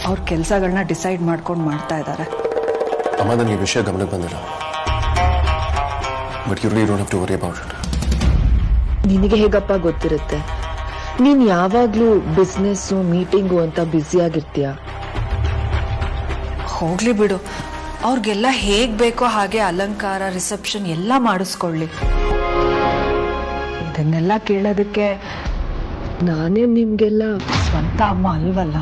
ಅವ್ರ ಕೆಲಸಗಳನ್ನ ಡಿಸೈಡ್ ಮಾಡ್ಕೊಂಡು ಮಾಡ್ತಾ ಇದ್ದಾರೆ. ಅಮ್ಮ, ನನಗೆ ಈ ವಿಷಯ ಗಮನಕ್ಕೆ ಬಂದಿಲ್ಲ. But you really don't have to worry about it. ನಿನಗೆ ಹೇಗಪ್ಪ ಗೊತ್ತಿರುತ್ತೆ? ನೀನ್ ಯಾವಾಗ್ಲೂ ಬಿಸ್ನೆಸ್ಸು ಮೀಟಿಂಗು ಅಂತ ಬ್ಯುಸಿ ಆಗಿರ್ತೀಯ. ಹೋಗ್ಲಿ ಬಿಡು, ಅವ್ರಿಗೆಲ್ಲ ಹೇಗ್ ಬೇಕೋ ಹಾಗೆ ಅಲಂಕಾರ, ರಿಸೆಪ್ಷನ್ ಎಲ್ಲ ಮಾಡಿಸ್ಕೊಳ್ಳಿ. ಇದನ್ನೆಲ್ಲ ಕೇಳೋದಕ್ಕೆ ನಾನೇ ನಿಮ್ಗೆಲ್ಲ ಸ್ವಂತ ಅಮ್ಮ ಅಲ್ವಲ್ಲ.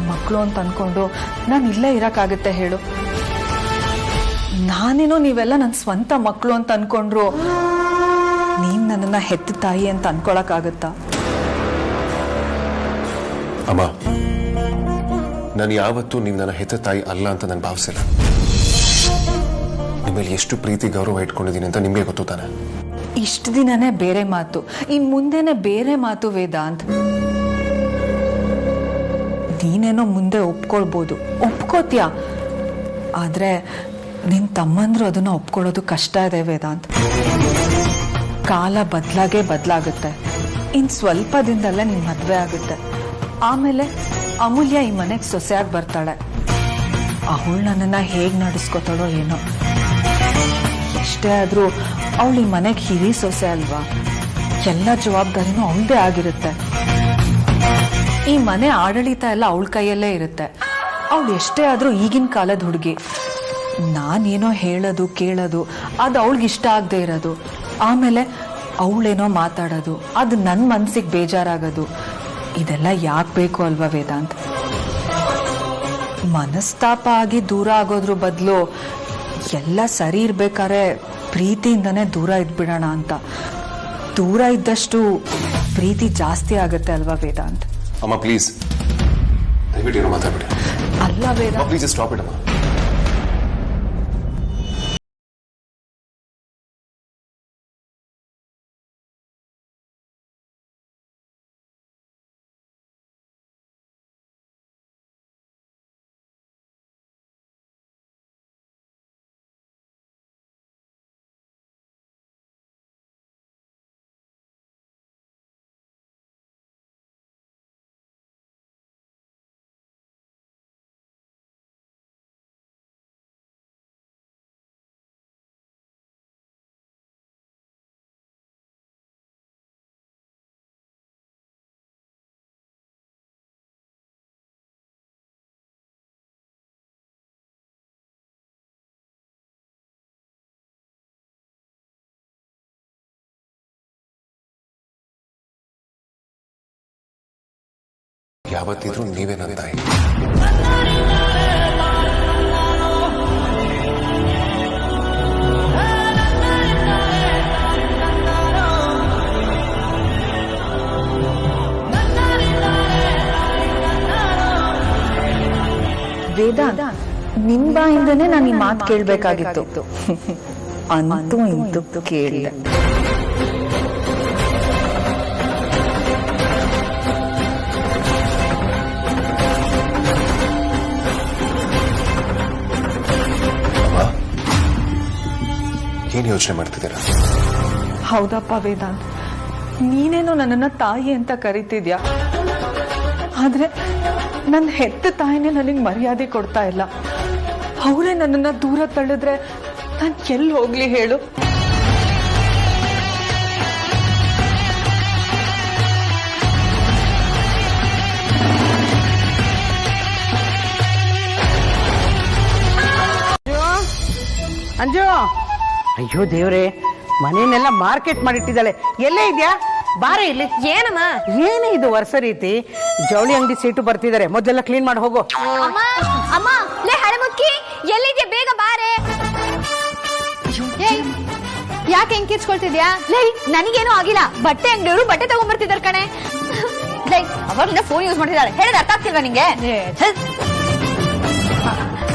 ಮಕ್ಕಳು ಅಂತ ಅನ್ಕೊಂಡು ನಾನು ಇಲ್ಲೇ ಇರಕ್ಕಾಗತ್ತೆ ಹೇಳು? ನಾನೇನೋ ನೀವೆಲ್ಲ ನನ್ನ ಸ್ವಂತ ಮಕ್ಕಳು ಅಂತ ಅನ್ಕೊಂಡ್ರು ನೀನ್ ನನ್ನನ್ನ ಹೆತ್ತ ತಾಯಿ ಅಂತ ಅನ್ಕೊಳಕ್ಕಾಗತ್ತಾ? ಅಮ್ಮ, ನಾನು ಯಾವತ್ತೂ ನೀವು ನನ್ನ ಹೆತ್ತ ತಾಯಿ ಅಲ್ಲ ಅಂತ ನಾನು ಭಾವಿಸಿಲ್ಲ. ನಿಮ್ಮಲ್ಲಿ ಎಷ್ಟು ಪ್ರೀತಿ ಗೌರವ ಇಟ್ಕೊಂಡಿದ್ದೀನಿ ಅಂತ ನಿಮಗೆ ಗೊತ್ತು ತಾನೆ. ಇಷ್ಟು ದಿನನೇ ಬೇರೆ ಮಾತು, ಇನ್ ಮುಂದೆನೆ ಬೇರೆ ಮಾತು ವೇದಾಂತ್. ನೀನೇನೋ ಮುಂದೆ ಒಪ್ಕೊಳ್ಬೋದು, ಒಪ್ಕೋತೀಯ. ಆದ್ರೆ ನಿನ್ ತಮ್ಮಂದ್ರು ಅದನ್ನ ಒಪ್ಕೊಳ್ಳೋದು ಕಷ್ಟ ಇದೆ ವೇದಾಂತ್. ಕಾಲ ಬದಲಾಗುತ್ತೆ. ಇನ್ ಸ್ವಲ್ಪ ದಿನದಲ್ಲೇ ನಿನ್ ಮದ್ವೆ ಆಗುತ್ತೆ. ಆಮೇಲೆ ಅಮೂಲ್ಯ ಈ ಮನೆಗೆ ಸೊಸೆಯಾಗಿ ಬರ್ತಾಳೆ. ಅವಳು ನನ್ನನ್ನ ಹೇಗ್ ನಡೆಸ್ಕೊತಾಳೋ ಏನೋ. ಎಷ್ಟೇ ಆದ್ರೂ ಅವಳು ಈ ಮನೆಗೆ ಹಿರಿ ಸೊಸೆ ಅಲ್ವಾ, ಎಲ್ಲ ಜವಾಬ್ದಾರಿನೂ ಅವಳದೇ ಆಗಿರುತ್ತೆ. ಈ ಮನೆ ಆಡಳಿತ ಎಲ್ಲ ಅವಳ ಕೈಯಲ್ಲೇ ಇರುತ್ತೆ. ಅವಳು ಎಷ್ಟೇ ಆದ್ರೂ ಈಗಿನ ಕಾಲದ ಹುಡುಗಿ. ನಾನೇನೋ ಹೇಳೋದು ಕೇಳೋದು ಅದು ಅವಳಿಗೆ ಇಷ್ಟ ಆಗದೆ ಇರೋದು, ಆಮೇಲೆ ಅವಳೇನೋ ಮಾತಾಡೋದು ಅದು ನನ್ನ ಮನ್ಸಿಗೆ ಬೇಜಾರಾಗೋದು, ಇದೆಲ್ಲ ಯಾಕೆ ಬೇಕು ಅಲ್ವಾ ವೇದಾಂತ್? ಮನಸ್ತಾಪ ಆಗಿ ದೂರ ಆಗೋದ್ರ ಬದಲು ಎಲ್ಲ ಸರಿ ಇರ್ಬೇಕಾದ್ರೆ ಪ್ರೀತಿಯಿಂದನೇ ದೂರ ಇದ್ಬಿಡೋಣ ಅಂತ. ದೂರ ಇದ್ದಷ್ಟು ಪ್ರೀತಿ ಜಾಸ್ತಿ ಆಗುತ್ತೆ ಅಲ್ವಾ ವೇದಾಂತ್? ಅಮ್ಮ ಪ್ಲೀಸ್, ದಯವಿಟ್ಟು ಏನೋ ಮಾತಾಡ್ಬಿಡಿ. ಅಲ್ಲ ವೇದಾಂತ್, ಪ್ಲೀಸ್ ಸ್ಟಾಪ್ ಇಟ್ ಅಮ್ಮ. ಯಾವತ್ತಿದ್ರೂ ನೀವೇ ನನ್ನ ತಾಯಿ. ವೇದಾಂತ್, ನಿನ್ ಬಾಯಿಂದನೇ ನಾನು ಈ ಮಾತು ಕೇಳ್ಬೇಕಾಗಿತ್ತು. ಅಂತೂ ಇಂತೂ ಕೇಳಿದೆ. ಏನ್ ಯೋಚನೆ ಮಾಡ್ತಿದ್ದೀರಾ? ಹೌದಪ್ಪ ವೇದಾಂತ್, ನೀನೇನೋ ನನ್ನನ್ನ ತಾಯಿ ಅಂತ ಕರಿತಿದ್ಯಾ, ಆದ್ರೆ ನನ್ನ ಹೆತ್ತ ತಾಯಿನೇ ನನಗೆ ಮರ್ಯಾದೆ ಕೊಡ್ತಾ ಇಲ್ಲ. ಅವಳೇ ನನ್ನನ್ನ ದೂರ ತಳ್ಳಿದ್ರೆ ನಾನು ಎಲ್ಲಿ ಹೋಗ್ಲಿ ಹೇಳು? ಅಂಜು, ಅಯ್ಯೋ ದೇವ್ರೆ, ಮನೇನೆಲ್ಲ ಮಾರ್ಕೆಟ್ ಮಾಡಿಟ್ಟಿದ್ದಾಳೆ. ಎಲ್ಲೇ ಇದ್ಯಾ? ಬಾರ ಇಲ್ಲಿ. ಏನಮ್ಮ? ಏನೇ ಇದು ವರ್ಷ ರೀತಿ? ಜವಳಿ ಅಂಗಡಿ ಸೀಟು ಬರ್ತಿದ್ದಾರೆ, ಮೊದಲೆಲ್ಲ ಕ್ಲೀನ್ ಮಾಡಿ ಹೋಗು. ಅಮ್ಮ, ಲೇ ಹಳೆ ಮುಕ್ಕಿ, ಎಲ್ಲಿದ್ಯಾ? ಬೇಗ ಬಾರೆ. ಯಾಕೆ ಹೆಂಗ್ ಕಿರ್ಚ್ಕೊಳ್ತಿದ್ಯಾ? ಲೇ, ನನಗೇನು ಆಗಿಲ್ಲ. ಬಟ್ಟೆ ಅಂಗಡಿಯವರು ಬಟ್ಟೆ ತಗೊಂಡ್ಬರ್ತಿದಾರೆ ಕಣೆ. ಲೇ, ಅವಾಗಿಂದ ಫೋನ್ ಯೂಸ್ ಮಾಡ್ತಿದ್ದಾಳೆ. ಹೇಳಿದ್ರೆ ಅರ್ಥ ಆಗ್ತಿಲ್ವಾ ನಿಂಗೆ?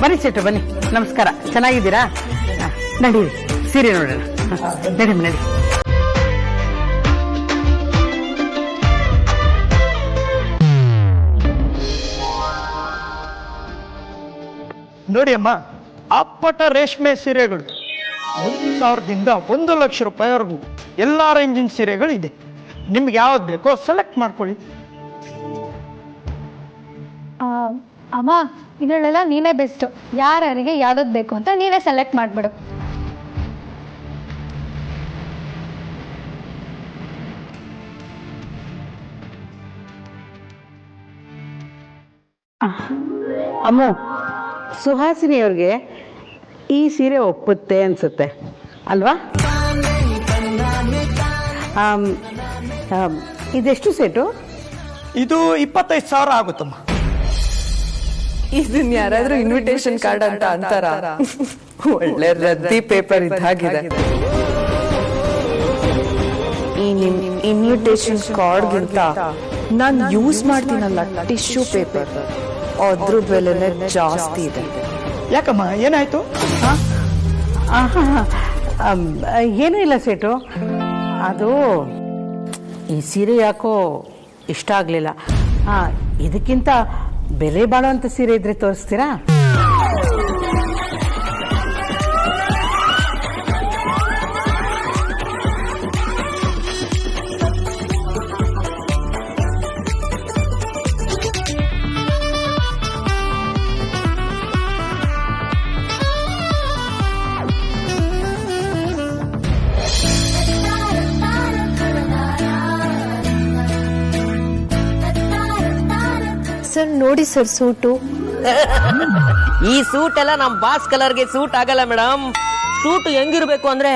ಬನ್ನಿ ಸೀಟು, ಬನ್ನಿ. ನಮಸ್ಕಾರ, ಚೆನ್ನಾಗಿದ್ದೀರಾ? ನಡೀರಿ, ಸೀರೆ ನೋಡೋಣ. ನಡಿ ನಡಿ. ನೋಡಿ ಅಮ್ಮ, ಅಪ್ಪಟ ರೇಷ್ಮೆ ಸೀರೆಗಳು 1,000ದಿಂದ 1,00,000 ರೂಪಾಯಿವರೆಗೂ ಎಲ್ಲ ರೇಂಜಿನ ಸೀರೆಗಳು ಇದೆ. ನಿಮ್ಗೆ ಯಾವ್ದು ಬೇಕೋ ಸೆಲೆಕ್ಟ್ ಮಾಡ್ಕೊಳ್ಳಿ. ಅಮ್ಮ, ಇದರಲ್ಲೆಲ್ಲ ನೀನೇ ಬೆಸ್ಟ್. ಯಾರಿಗೆ ಯಾವ್ದು ಬೇಕು ಅಂತ ನೀನೇ ಸೆಲೆಕ್ಟ್ ಮಾಡ್ಬಿಡು. ಅಮ್ಮ, ಸುಹಾಸಿನಿ ಅವ್ರಿಗೆ ಈ ಸೀರೆ ಒಪ್ಪುತ್ತೆ ಅನ್ಸುತ್ತೆ ಅಲ್ವಾ? ಇದೆಷ್ಟು ಸೆಟು? ಇದು 25,000 ಆಗುತ್ತಮ್ಮ. ಇದನ್ನ ಯಾರಾದ್ರೂ ಇನ್ವಿಟೇಷನ್ ಕಾರ್ಡ್ ಅಂತ ಅಂತಾರ? ಒಳ್ಳೆ ರದ್ದಿ ಪೇಪರ್ ಇದ್ದಾಗಿದೆ. ಈ ನಿಮ್ ಇನ್ವಿಟೇಷನ್ ಕಾರ್ಡ್ಗಿಂತ ನಾನ್ ಯೂಸ್ ಮಾಡ್ತೀನಲ್ಲ ಟಿಶ್ಯೂ ಪೇಪರ್, ಅದ್ರ ಬೆಲೆನೇ ಜಾಸ್ತಿ ಇದೆ. ಯಾಕಮ್ಮ, ಏನಾಯ್ತು? ಏನೂ ಇಲ್ಲ ಸೆಟು, ಅದು ಈ ಸೀರೆ ಯಾಕೋ ಇಷ್ಟ ಆಗಲಿಲ್ಲ. ಇದಕ್ಕಿಂತ ಬೆಲೆ ಬಾಳುವಂಥ ಸೀರೆ ಇದ್ರೆ ತೋರಿಸ್ತೀರಾ? ಸರ್ ನೋಡಿ ಸರ್, ಸೂಟು. ಈ ಸೂಟ್ ಎಲ್ಲ ನಮ್ ಬಾಸ್ ಕಲರ್ಗೆ ಸೂಟ್ ಆಗಲ್ಲ ಮೇಡಮ್. ಸೂಟ್ ಹೆಂಗಿರ್ಬೇಕು ಅಂದ್ರೆ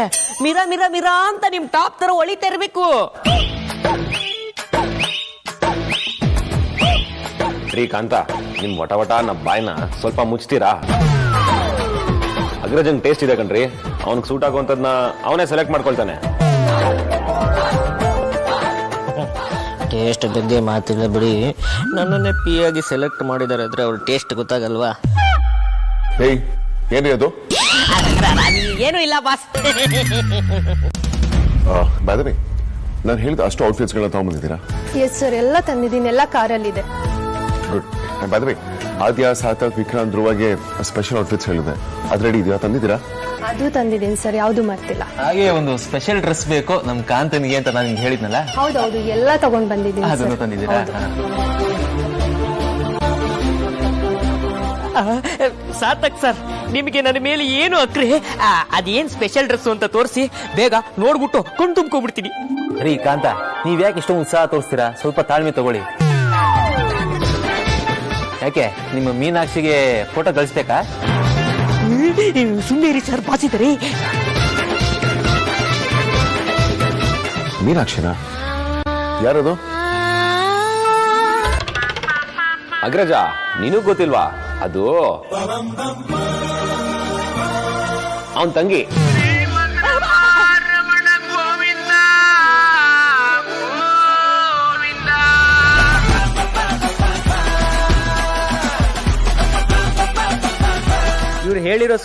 ಮಿರಾ ಮಿರಾ ಮಿರಾ ಅಂತ ನಿಮ್ ಟಾಪ್ ತರ ಹೊಳಿತಾ ಇರ್ಬೇಕು. ಶ್ರೀಕಾಂತ, ನಿಮ್ ವಟ ವಟ ನ ಬಾಯ್ನ ಸ್ವಲ್ಪ ಮುಚ್ತೀರಾ? ಅಗ್ರಜನ್ ಟೇಸ್ಟ್ ಇದೆ ಕಣ್ರಿ. ಅವನಿಗೆ ಸೂಟ್ ಆಗುವಂತದ್ನ ಅವನೇ ಸೆಲೆಕ್ಟ್ ಮಾಡ್ಕೊಳ್ತಾನೆ. ಟೇಸ್ಟ್ ಬಗ್ಗೆ ಮಾತಿಲ್ಲ ಬಿಡಿ. ನನ್ನನ್ನೇ ಪಿ ಆಗಿ ಸೆಲೆಕ್ಟ್ ಮಾಡಿದಾರೆ ಅಂದ್ರೆ ಅವ್ರ ಟೇಸ್ಟ್ ಗೊತ್ತಾಗಲ್ವಾ? ಏನಿದು? ಏನು ಇಲ್ಲ ಬಾಸ್. ಬಾದವಿ, ನಾನು ಹೇಳಿದ ಅಷ್ಟು ಔಟ್ಫಿಟ್ಸ್ಗಳನ್ನ ತಗೊಂಡ್ಬಂದಿದ್ದೀರಾ? ಎಸ್ ಸರ್, ಎಲ್ಲ ತಂದಿದ್ದೀನಿ. ಎಲ್ಲ ಕಾರಲ್ಲಿದೆ. ಗುಡ್. ಬಾದವಿ, ಆದ್ಯ, ಸಾರ್ಥಕ್, ವಿಕ್ರಾಂತ್, ಧ್ರುವಗೆ ಸ್ಪೆಷಲ್ ಔಟ್ಫಿಟ್ಸ್ ಹೇಳಿದೆ. ಅದು ರೆಡಿ ಇದೆಯಾ? ತಂದಿದ್ದೀರಾ? ಅದು ತಂದಿದ್ದೀನಿ ಸರ್, ಯಾವುದು ಮರ್ತಿಲ್ಲ. ಹಾಗೆ ಒಂದು ಸ್ಪೆಷಲ್ ಡ್ರೆಸ್ ಬೇಕು ನಮ್ ಕಾಂತನಿಗೆ ಅಂತ ನಾನು ಹೇಳಿದ್ನಲ್ಲ. ಹೌದೌದು, ಎಲ್ಲ ತಗೊಂಡ್ ಬಂದಿದ್ದೀನಿ. ಅದನ್ನು ತಂದಿದ್ದೀರಾ? ಸಾರ್ಥಕ್ ಸರ್, ನಿಮಗೆ ನನ್ನ ಮೇಲೆ ಏನು ಅಕ್ರೆ? ಅದೇನ್ ಸ್ಪೆಷಲ್ ಡ್ರೆಸ್ ಅಂತ ತೋರಿಸಿ, ಬೇಗ ನೋಡ್ಬಿಟ್ಟು ಕೊಂಡು ತುಂಬ್ಕೊಬಿಡ್ತೀನಿ. ರೀ ಕಾಂತ, ನೀವ್ ಯಾಕೆ ಇಷ್ಟೊಂದು ಉತ್ಸಾಹ ತೋರಿಸ್ತೀರಾ? ಸ್ವಲ್ಪ ತಾಳ್ಮೆ ತಗೊಳ್ಳಿ. ಯಾಕೆ ನಿಮ್ಮ ಮೀನಾಕ್ಷಿಗೆ ಫೋಟೋ ಕಳಿಸ್ಬೇಕಾ? ಸುಮ್ಮನೆ ಸರ್, ಬಾಸಿದ್ದಾರೆ. ಮೀನಾಕ್ಷಿನಾ? ಯಾರದು? ಅಗ್ರಜ, ನಿನಗ್ ಗೊತ್ತಿಲ್ವಾ? ಅದು ಅವನ್ ತಂಗಿ. ಇವ್ರು ಹೇಳಿರೋ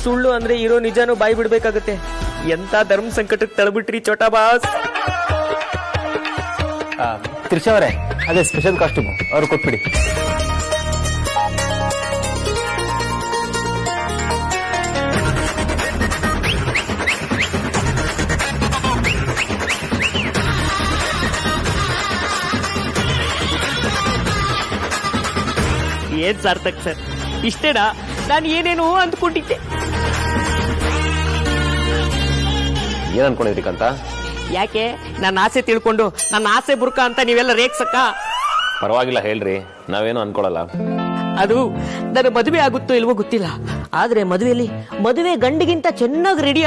ಸುಳ್ಳು ಅಂದ್ರೆ ಇರೋ ನಿಜಾನು ಬಾಯಿ ಬಿಡ್ಬೇಕಾಗತ್ತೆ. ಎಂತ ಧರ್ಮ ಸಂಕಟಕ್ಕೆ ತಳ್ಬಿಟ್ರಿ ಚೋಟಾ ಬಾಸ್. ತ್ರಿಷಾ ಅವರೇ, ಅದೇ ಸ್ಪೆಷಲ್ ಕಾಸ್ಟ್ಯೂಮ್ ಅವ್ರು ಕೊಟ್ಬಿಡಿ. ಏನ್ ಸಾರ್ಥಕ್ ಸರ್, ಇಷ್ಟೇನಾ? ನಾನು ಏನೇನೋ ಅಂದ್ಕೊಂಡಿದ್ದೆ. ಏನ್ ಅನ್ಕೊಂಡಿದ್ರಿ ಕಂತ? ಯಾಕೆ ನನ್ನ ಆಸೆ ತಿಳ್ಕೊಂಡು ನನ್ನ ಆಸೆ ಬುರ್ಕ ಅಂತ ನೀವೆಲ್ಲ ರೇಗ್ಸಕ್ಕ? ಪರವಾಗಿಲ್ಲ ಹೇಳ್ರಿ, ನಾವೇನು ಅನ್ಕೊಳಲ್ಲ. ಅದು ನನ್ನ ಮದುವೆ ಆಗುತ್ತೋ ಇಲ್ವೋ ಗೊತ್ತಿಲ್ಲ, ಆದ್ರೆ ಮದುವೆ ಗಂಡಿಗಿಂತ ಚೆನ್ನಾಗಿ ರೆಡಿ